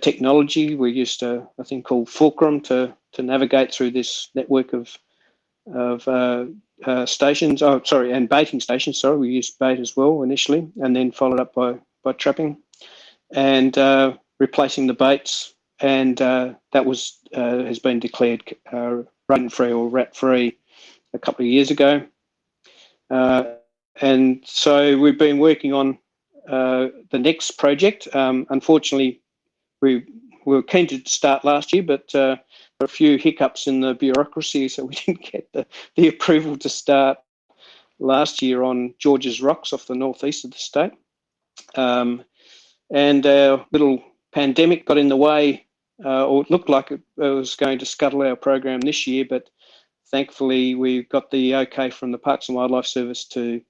technology. We used a thing called Fulcrum to navigate through this network of stations. Oh, sorry, and baiting stations. Sorry, we used bait as well initially, and then followed up by trapping and replacing the baits. And that was has been declared rodent-free or rat-free a couple of years ago. And so we've been working on the next project. Unfortunately, we were keen to start last year, but there were a few hiccups in the bureaucracy, so we didn't get the approval to start last year on George's Rocks off the northeast of the state. And our little pandemic got in the way, or it looked like it was going to scuttle our program this year, but thankfully we got the okay from the Parks and Wildlife Service to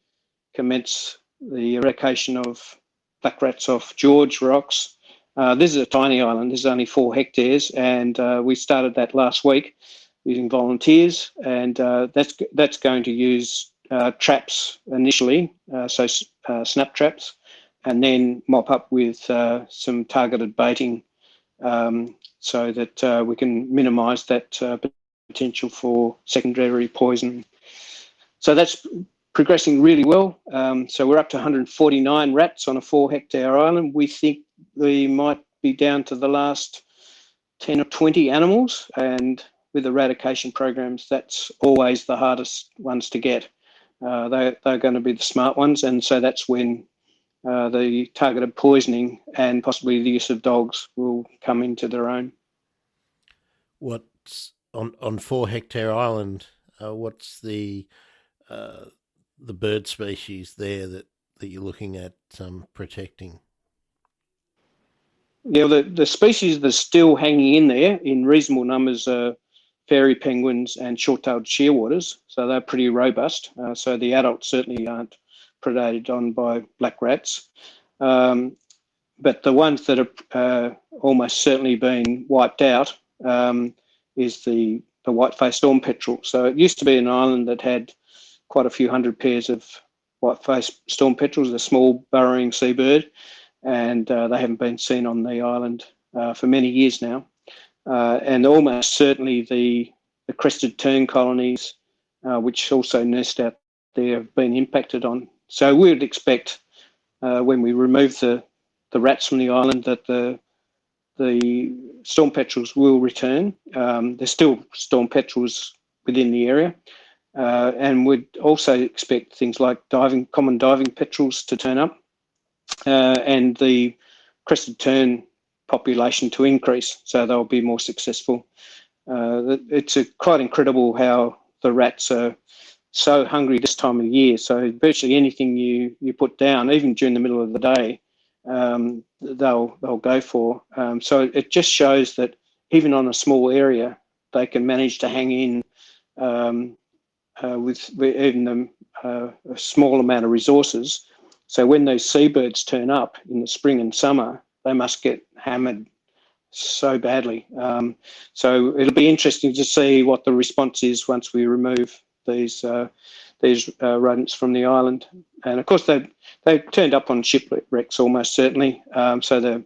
commence the eradication of black rats off George Rocks. This is a tiny island. This is only 4 hectares, and we started that last week using volunteers, and that's going to use traps initially, so snap traps, and then mop up with some targeted baiting so that we can minimise that potential for secondary poison. So that's progressing really well. So we're up to 149 rats on a 4-hectare island. We think we might be down to the last 10 or 20 animals, and with eradication programs, that's always the hardest ones to get. They're going to be the smart ones, and so that's when the targeted poisoning and possibly the use of dogs will come into their own. What's on 4-hectare island? What's the bird species there that you're looking at protecting? Yeah, the species that are still hanging in there in reasonable numbers are fairy penguins and short-tailed shearwaters, so they're pretty robust. So the adults certainly aren't predated on by black rats. But the ones that are almost certainly been wiped out is the white-faced storm petrel. So it used to be an island that had quite a few hundred pairs of white-faced storm petrels, a small burrowing seabird, and they haven't been seen on the island for many years now. And almost certainly the crested tern colonies, which also nest out there, have been impacted on. So we would expect when we remove the rats from the island, that the storm petrels will return. There's still storm petrels within the area, and we'd also expect things like common diving petrels to turn up, and the crested tern population to increase, so they'll be more successful. It's quite incredible how the rats are so hungry this time of year. So virtually anything you put down, even during the middle of the day, they'll go for. So it just shows that even on a small area, they can manage to hang in with even a small amount of resources. So when those seabirds turn up in the spring and summer, they must get hammered so badly. So it'll be interesting to see what the response is once we remove these rodents from the island. And of course, they've turned up on shipwrecks almost certainly. So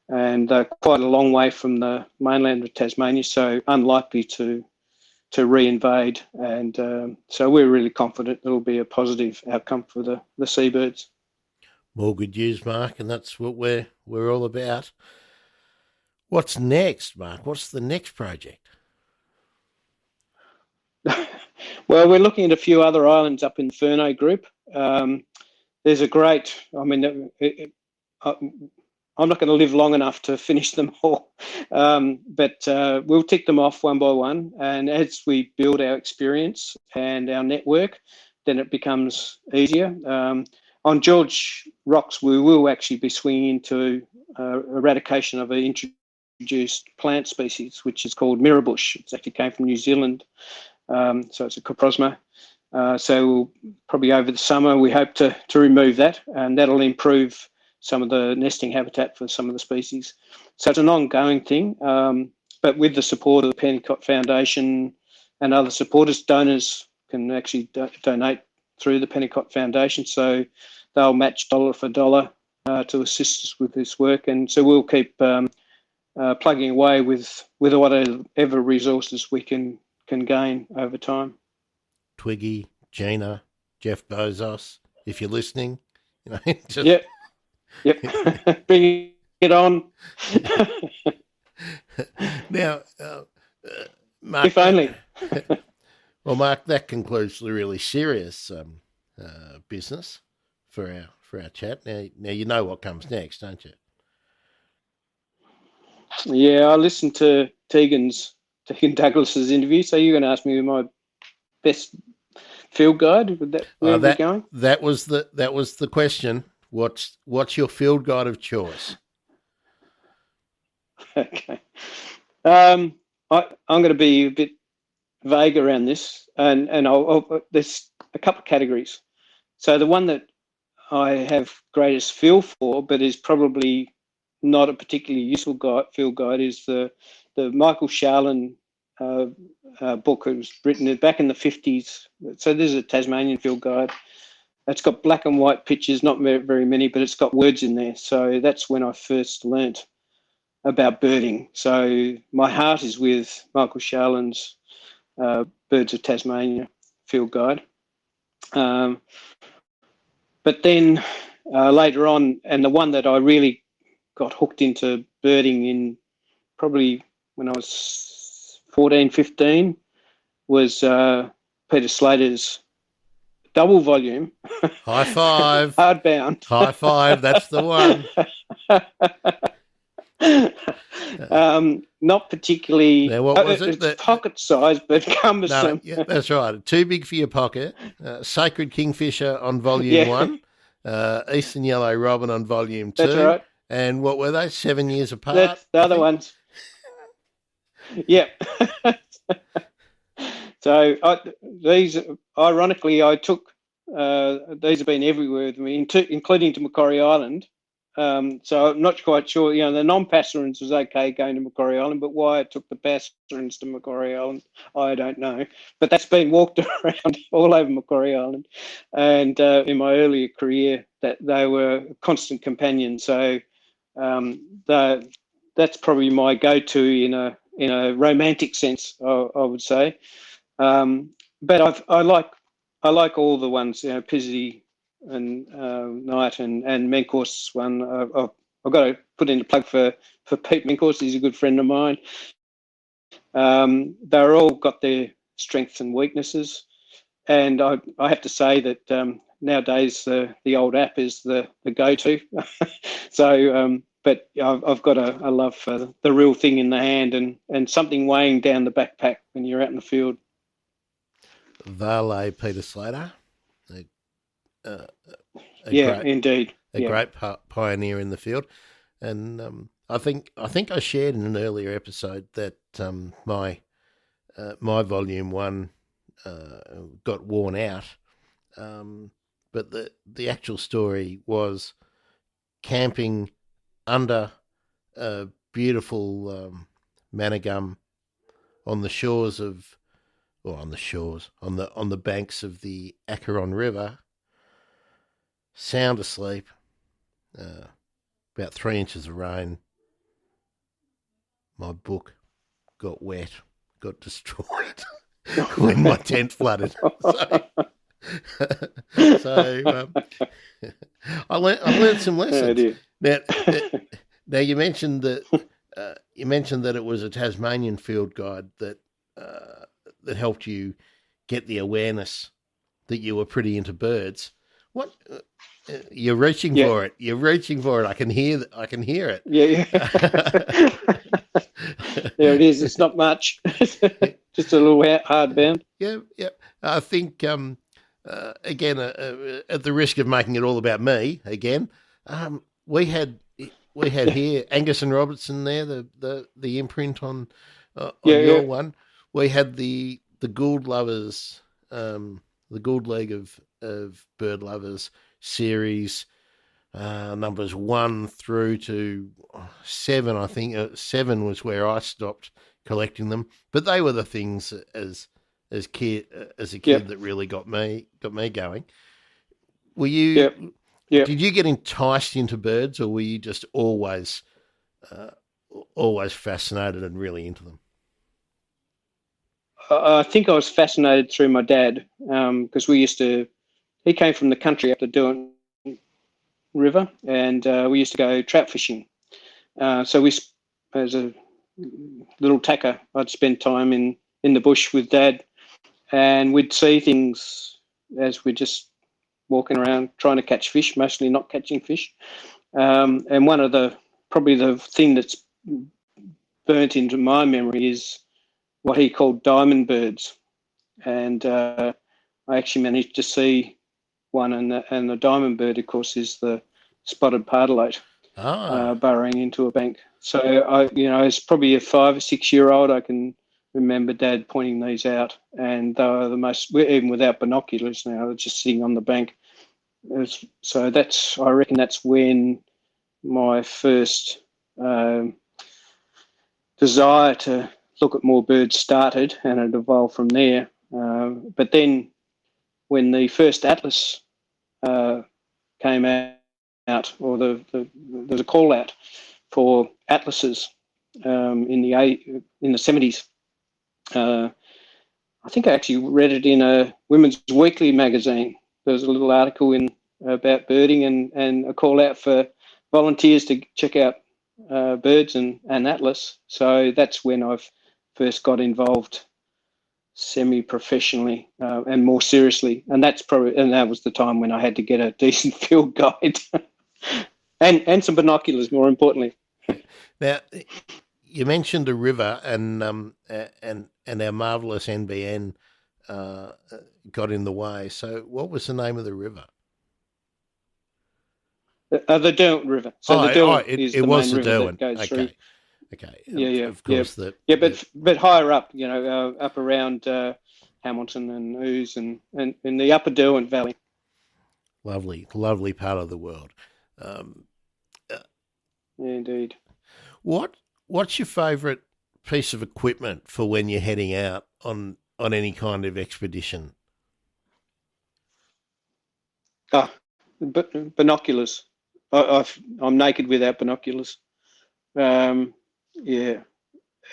they're quite a long way from the mainland of Tasmania, so unlikely to re-invade. And so we're really confident it'll be a positive outcome for the seabirds. More good news, Mark, and that's what we're all about. What's next, Mark? What's the next project? Well, we're looking at a few other islands up in the Furneaux group. There's a great, I'm not going to live long enough to finish them all, but we'll tick them off one by one. And as we build our experience and our network, then it becomes easier. On George Rocks, we will actually be swinging into eradication of an introduced plant species, which is called mirrorbush. It actually came from New Zealand, so it's a coprosma. So we'll, probably over the summer, we hope to remove that, and that'll improve some of the nesting habitat for some of the species. So it's an ongoing thing, but with the support of the Pennicott Foundation and other supporters, donors can actually donate through the Pennicott Foundation, so they'll match dollar for dollar to assist us with this work. And so we'll keep plugging away with whatever resources we can gain over time. Twiggy, Gina, Jeff Bezos, if you're listening, just... Yep. Bring it on. Now, Mark, if only. Well, Mark, that concludes the really serious business for our chat. Now you know what comes next, don't you? Yeah, I listened to Tegan Douglas's interview. So you're going to ask me my best field guide? Would that where we're going? That was the question. What's your field guide of choice? Okay. I'm going to be a bit vague around this, and there's a couple of categories. So the one that I have greatest feel for, but is probably not a particularly useful field guide, is the Michael Sharlin book. It was written back in the 50s. So this is a Tasmanian field guide. It's got black and white pictures, not very many, but it's got words in there. So that's when I first learnt about birding. So my heart is with Michael Sharlin's Birds of Tasmania field guide. But then later on, and the one that I really got hooked into birding in probably when I was 14, 15 was Peter Slater's double volume. High five. Hardbound. High five, that's the one. Not particularly. Now, what was it? It's pocket size, but cumbersome. No, yeah, that's right. Too big for your pocket. Sacred Kingfisher on volume 1. Eastern Yellow Robin on volume 2. That's right. And what were they? 7 years apart? That's the other ones. Yeah. So these, ironically, I took, these have been everywhere with me, including to Macquarie Island. So I'm not quite sure, the non-passerines was okay going to Macquarie Island, but why I took the passerines to Macquarie Island, I don't know. But that's been walked around all over Macquarie Island. And in my earlier career, that they were constant companions. So that's probably my go-to in a romantic sense, I would say. But I like all the ones, Pizzity, night, and Menkor's one. I've got to put in a plug for Pete Menkor's. He's a good friend of mine. They're all got their strengths and weaknesses, and I have to say that nowadays the old app is the go-to. So, but I've got a love for the real thing in the hand and something weighing down the backpack when you're out in the field. Valet Peter Slater. Indeed. A great pioneer in the field. And I think I shared in an earlier episode that my volume 1 got worn out. But the actual story was camping under a beautiful manna gum on the shores of, or on the banks of the Acheron River, sound asleep, about 3 inches of rain. My book got wet, got destroyed when my tent flooded. So I learned some lessons. Now you mentioned that it was a Tasmanian field guide that helped you get the awareness that you were pretty into birds. What you're reaching for it? You're reaching for it. I can hear it. Yeah. There it is. It's not much. Just a little hardbound. Yeah. I think again, at the risk of making it all about me again, we had here Angus and Robertson there, the imprint on your one. We had the Gould Lovers, the Gould League of Bird Lovers series, numbers 1 through to 7. I think 7 was where I stopped collecting them, but they were the things as a kid that really got me going. Were you? Did you get enticed into birds, or were you just always fascinated and really into them? I think I was fascinated through my dad, because he came from the country up the Derwent River, and we used to go trout fishing. So as a little tacker, I'd spend time in the bush with Dad, and we'd see things as we're just walking around trying to catch fish, mostly not catching fish. And one of probably the thing that's burnt into my memory is what he called diamond birds. And I actually managed to see one, and the diamond bird, of course, is the spotted pardalate burrowing into a bank. So as probably a 5 or 6 year old, I can remember Dad pointing these out, and they were the most, even without binoculars now, they're just sitting on the bank. So I reckon that's when my first desire to look at more birds started, and it evolved from there. But then when the first atlas came out, or there was a call out for atlases in the 70s. I think I actually read it in a Women's Weekly magazine. There was a little article about birding and a call out for volunteers to check out birds and atlas. So that's when I've first got involved semi-professionally and more seriously, and that was the time when I had to get a decent field guide and some binoculars, more importantly. Now, you mentioned a river, and our marvellous NBN got in the way. So, what was the name of the river? The Derwent River. So the Derwent is the main river that goes through. Okay. Yeah. Of course. But higher up, up around Hamilton and Ouse and in the upper Derwent Valley. Lovely part of the world. Indeed. What's your favourite piece of equipment for when you're heading out on any kind of expedition? Binoculars. I'm naked without binoculars. And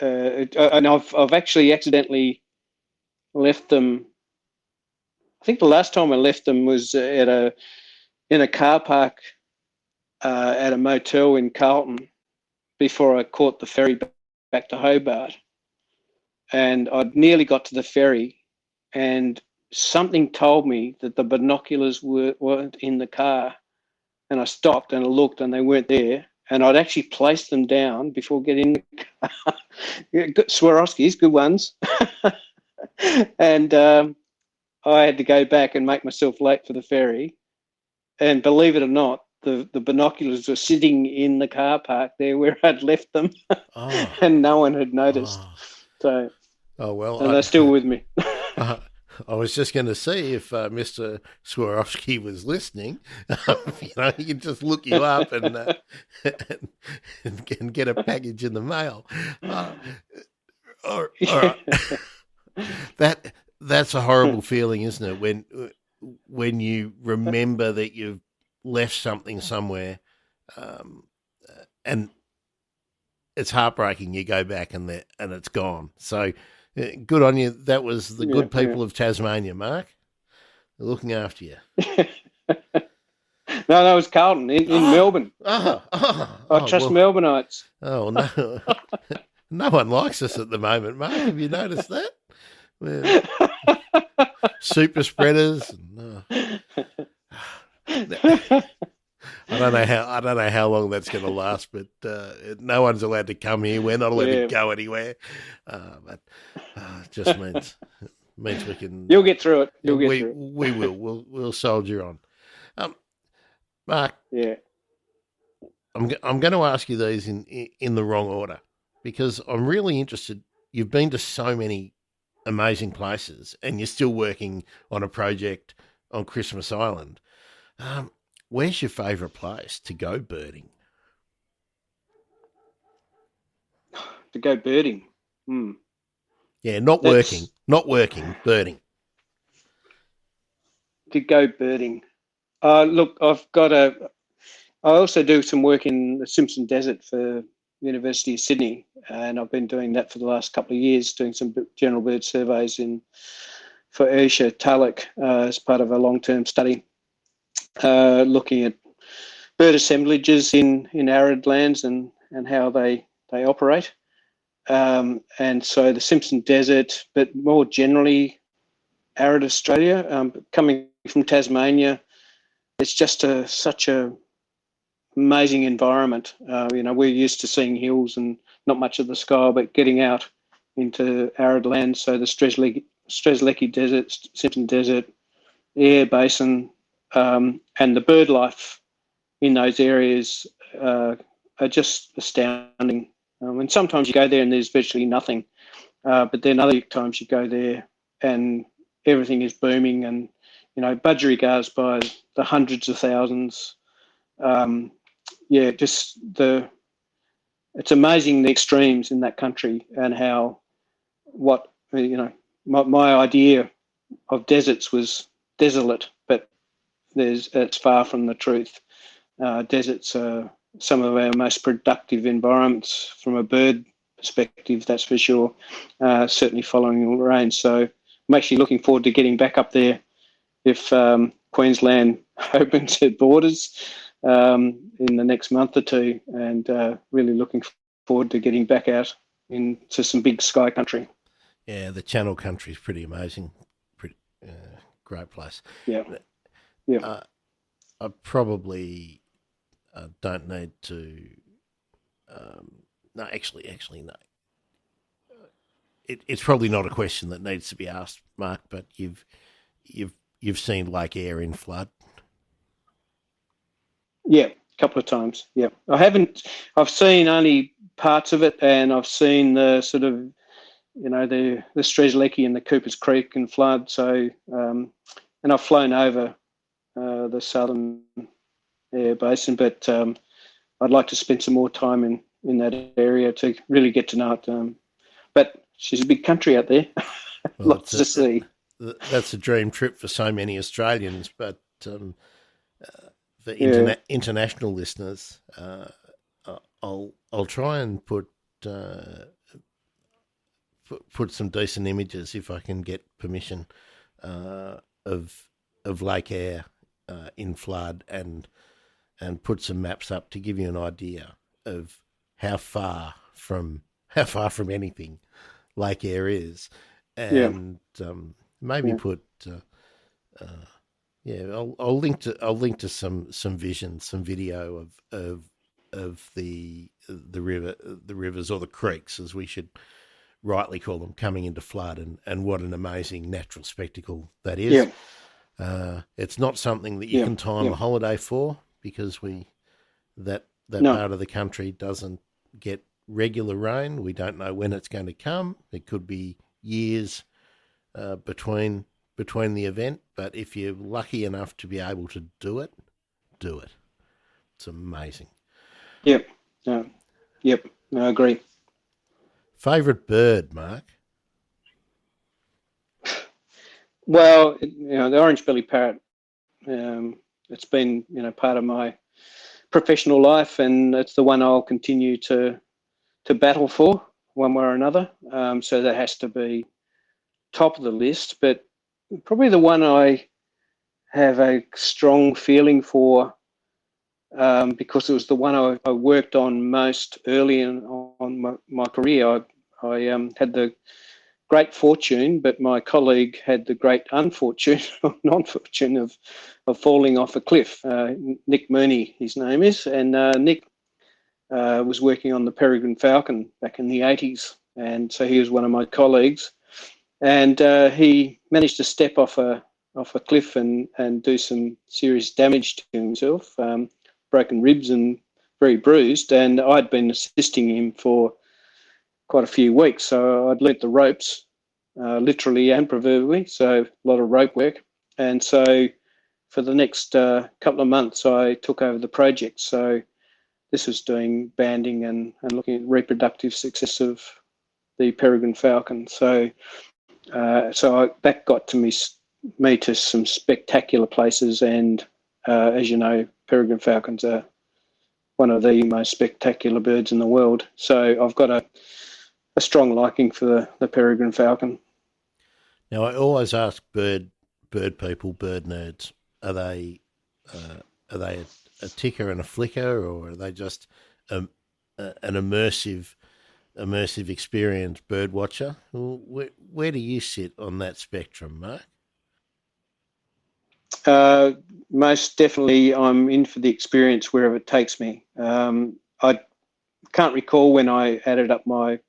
I've actually accidentally left them. I think the last time I left them was at in a car park at a motel in Carlton before I caught the ferry back to Hobart. And I'd nearly got to the ferry, and something told me that the binoculars weren't in the car. And I stopped and I looked, and they weren't there. And I'd actually placed them down before getting in the car. Swarovskis, good ones. And I had to go back and make myself late for the ferry. And believe it or not, the binoculars were sitting in the car park there where I'd left them, and no one had noticed. So, well, and they're still with me. I was just going to see if Mr. Swarovski was listening. He can just look you up and get a package in the mail. All right. That's a horrible feeling, isn't it? When you remember that you've left something somewhere, and it's heartbreaking. You go back and it's gone. So good on you. That was the good people of Tasmania, Mark. They're looking after you. No, that was Carlton in Melbourne. I trust Melbourneites. Oh no, no one likes us at the moment, Mark. Have you noticed that? Super spreaders. I don't know how long that's going to last, but no one's allowed to come here. We're not allowed to go anywhere. But it just means we can. You'll get through it. We will. We'll soldier on. Mark. Yeah. I'm going to ask you these in the wrong order because I'm really interested. You've been to so many amazing places, and you're still working on a project on Christmas Island. Where's your favourite place to go birding? To go birding? Yeah, not working, birding. To go birding. Look, I also do some work in the Simpson Desert for University of Sydney, and I've been doing that for the last couple of years, doing some general bird surveys for Ayrshire Talek as part of a long-term study, looking at bird assemblages in arid lands and how they operate. And so the Simpson Desert, but more generally arid Australia, coming from Tasmania, it's just such a amazing environment. We're used to seeing hills and not much of the sky, but getting out into arid lands. So the Strzelecki Desert, Simpson Desert, Air Basin, and the bird life in those areas are just astounding. And sometimes you go there and there's virtually nothing, but then other times you go there and everything is booming, and budgerigars by the hundreds of thousands. It's amazing the extremes in that country and how my idea of deserts was desolate, but it's far from the truth. Deserts are some of our most productive environments from a bird perspective, that's for sure, certainly following the rain. So I'm actually looking forward to getting back up there if Queensland opens its borders in the next month or two, and really looking forward to getting back out into some big sky country. Yeah, the Channel Country is pretty amazing. Great place. Yeah. I probably don't need to. No, actually, no. It's probably not a question that needs to be asked, Mark. But you've seen Lake Eyre in flood. Yeah, a couple of times. Yeah, I've seen only parts of it, and I've seen the sort of, the Strzelecki and the Coopers Creek in flood. So, and I've flown over the southern air basin, but I'd like to spend some more time in that area to really get to know it. But she's a big country out there, lots to see. That's a dream trip for so many Australians, but for international listeners, I'll try and put some decent images if I can get permission of Lake Eyre in flood and put some maps up to give you an idea of how far from anything Lake Eyre is, and maybe put I'll link to some vision, some video of the rivers, or the creeks as we should rightly call them, coming into flood, and what an amazing natural spectacle that is. It's not something that you can time a holiday for, because that part of the country doesn't get regular rain. We don't know when it's going to come. It could be years between the event, but if you're lucky enough to be able to do it. It's amazing. Yep. I agree. Favourite bird, Mark? Well, the orange-bellied parrot. It's been, part of my professional life, and it's the one I'll continue to battle for one way or another. So that has to be top of the list. But probably the one I have a strong feeling for, because it was the one I worked on most early on my career. I had the great fortune, but my colleague had the great unfortune or non-fortune of falling off a cliff. Nick Mooney, his name is, and Nick was working on the peregrine falcon back in the 80s, and so he was one of my colleagues, and he managed to step off a cliff and do some serious damage to himself, broken ribs and very bruised, and I'd been assisting him for quite a few weeks, so I'd learnt the ropes, literally and proverbially, so a lot of rope work. And so for the next couple of months, I took over the project. So this was doing banding and looking at reproductive success of the peregrine falcon. So that got me to some spectacular places, and as you know, peregrine falcons are one of the most spectacular birds in the world. So I've got a strong liking for the peregrine falcon. Now, I always ask bird people, bird nerds, are they a ticker and a flicker, or are they just an immersive experienced bird watcher? Where do you sit on that spectrum, Mark? Most definitely, I'm in for the experience wherever it takes me. I can't recall when I added up my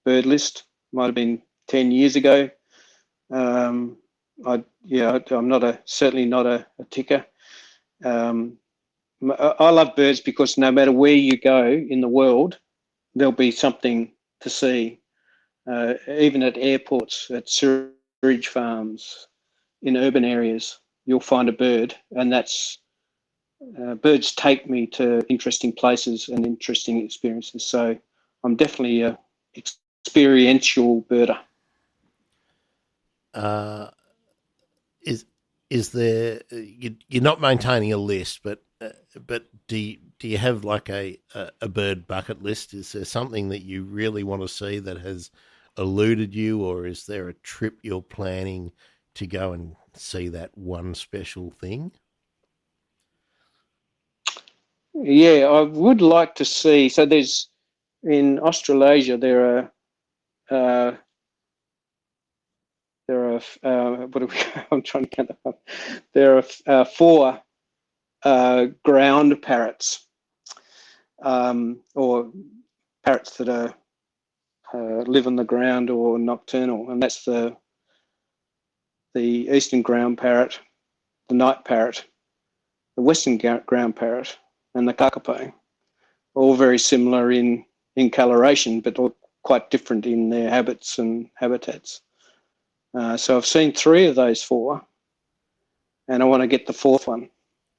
bird list. Might have been 10 years ago. I'm certainly not a ticker. I love birds because no matter where you go in the world, there'll be something to see. Even at airports, at sewage farms, in urban areas, you'll find a bird, and that's birds take me to interesting places and interesting experiences. So I'm definitely a experiential birder. Is there? You're not maintaining a list, but do you have like a bird bucket list? Is there something that you really want to see that has eluded you, or is there a trip you're planning to go and see that one special thing? Yeah, I would like to see. So there's in Australasia there are what are we? I'm trying to count them up. There are 4 ground parrots, or parrots that are live on the ground or nocturnal, and that's the eastern ground parrot, the night parrot, the western ground parrot, and the kakapo. All very similar in coloration, but all quite different in their habits and habitats. So I've seen 3 of those 4, and I want to get the 4th one.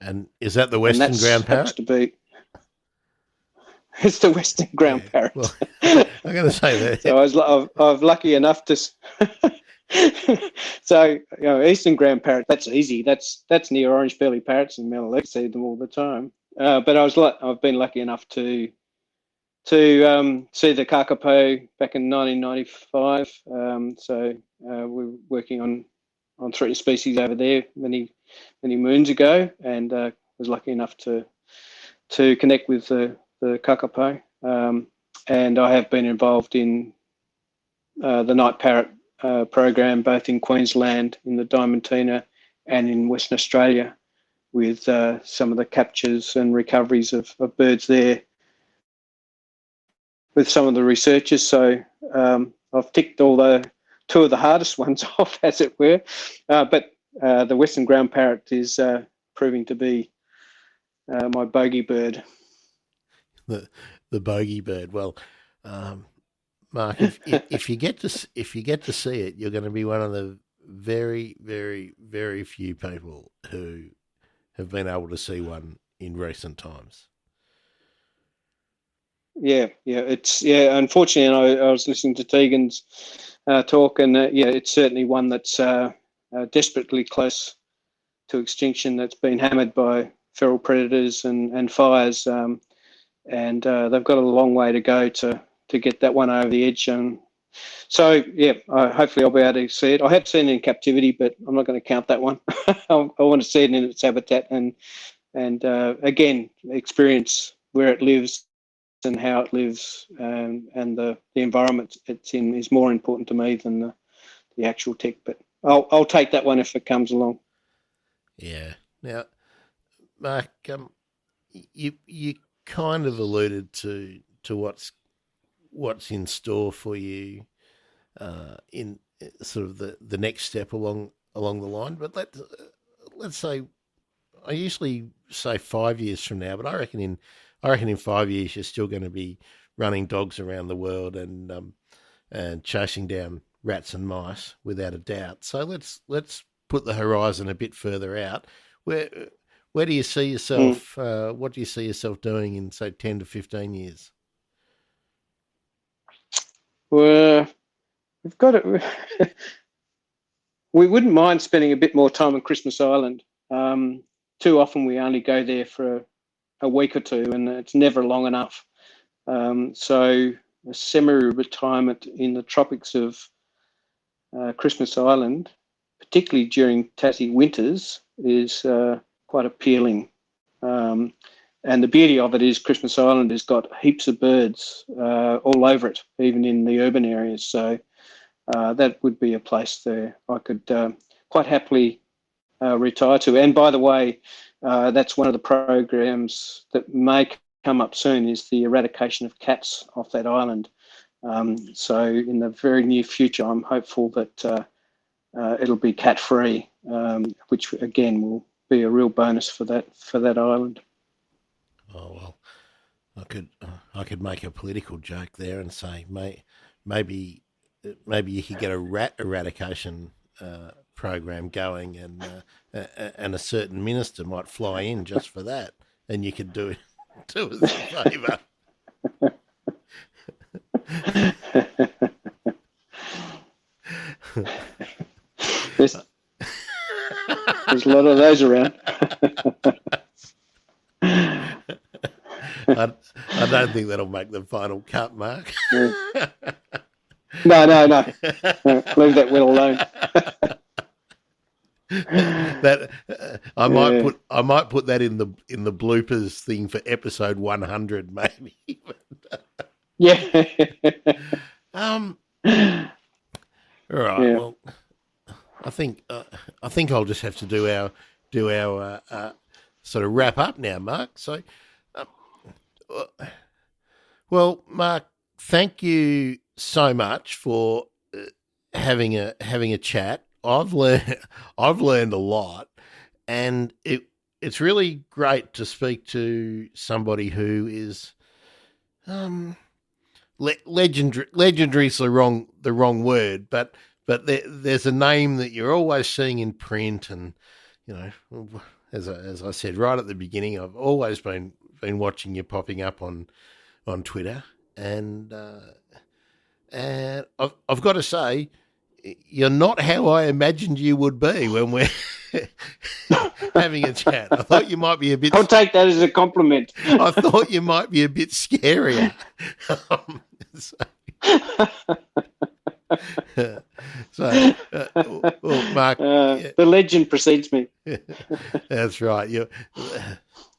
And is that the western ground parrot? It's the western ground parrot. Well, I'm going to say that. So I was lucky enough to. So eastern ground parrot, that's easy. That's near orange-bellied parrots in Melaleuca. I see them all the time. But I've been lucky enough to see the kakapo back in 1995. So we're working on on threatened species over there many moons ago, and was lucky enough to connect with the kakapo. And I have been involved in the night parrot program, both in Queensland, in the Diamantina, and in Western Australia, with some of the captures and recoveries of birds there with some of the researchers. So I've ticked all the two of the hardest ones off, as it were. But the Western ground parrot is proving to be my bogey bird. The bogey bird. Well, Mark, if you get to see it, you're going to be one of the very, very, very few people who have been able to see one in recent times. Yeah. Unfortunately, I was listening to Tegan's talk, and it's certainly one that's desperately close to extinction. That's been hammered by feral predators and fires, and they've got a long way to go to get that one over the edge. So hopefully I'll be able to see it. I have seen it in captivity, but I'm not going to count that one. I want to see it in its habitat and again experience where it lives and how it lives, and the environment it's in is more important to me than the actual tick. But I'll take that one if it comes along. Yeah. Now, Mark, you kind of alluded to what's in store for you in sort of the next step along the line. But let's say, I usually say 5 years from now, but I reckon in 5 years you're still going to be running dogs around the world and chasing down rats and mice without a doubt. So let's put the horizon a bit further out. Where do you see yourself? What do you see yourself doing in, say, 10 to 15 years? Well, we've got it. We wouldn't mind spending a bit more time on Christmas Island. Too often we only go there for a week or two, and it's never long enough. So a semi-retirement in the tropics of Christmas Island, particularly during Tassie winters, is quite appealing. And the beauty of it is Christmas Island has got heaps of birds all over it, even in the urban areas. So that would be a place there I could quite happily retire to. And by the way, that's one of the programs that may come up soon, is the eradication of cats off that island. So in the very near future, I'm hopeful that it'll be cat-free, which again will be a real bonus for that island. Oh well, I could make a political joke there and say maybe you could get a rat eradication program going, and a certain minister might fly in just for that, and you could do us a favour. There's a lot of those around. I don't think that'll make the final cut, Mark. No. Leave that well alone. That I might put that in the bloopers thing for episode 100, maybe. Yeah. All right. Yeah. Well, I think I'll just have to do our sort of wrap up now, Mark. So, well, Mark, thank you so much for having a chat. I've learned a lot, and it's really great to speak to somebody who is legendary is the wrong word, but there's a name that you're always seeing in print, and as I said right at the beginning, I've always been watching you popping up on Twitter, and I've got to say, you're not how I imagined you would be when we're having a chat. I thought you might be a bit... I'll take that as a compliment. I thought you might be a bit scarier. So, well, Mark, The legend precedes me. that's right. You,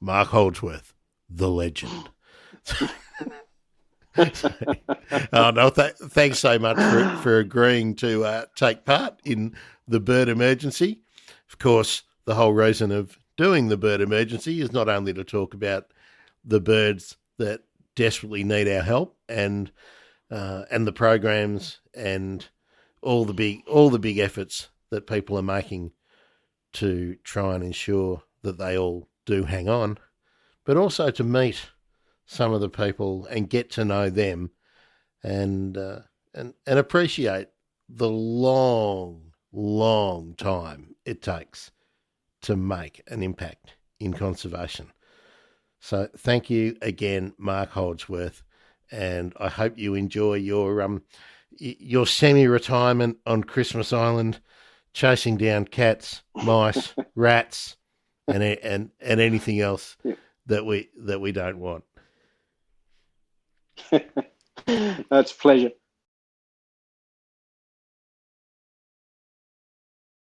Mark Holdsworth, the legend. Oh no! Thanks so much for agreeing to take part in the bird emergency. Of course, the whole reason of doing the bird emergency is not only to talk about the birds that desperately need our help and the programs and all the big efforts that people are making to try and ensure that they all do hang on, but also to meet some of the people and get to know them and appreciate the long time it takes to make an impact in conservation. So thank you again, Mark Holdsworth, and I hope you enjoy your semi-retirement on Christmas Island, chasing down cats, mice, rats, and anything else that we don't want. That's a pleasure.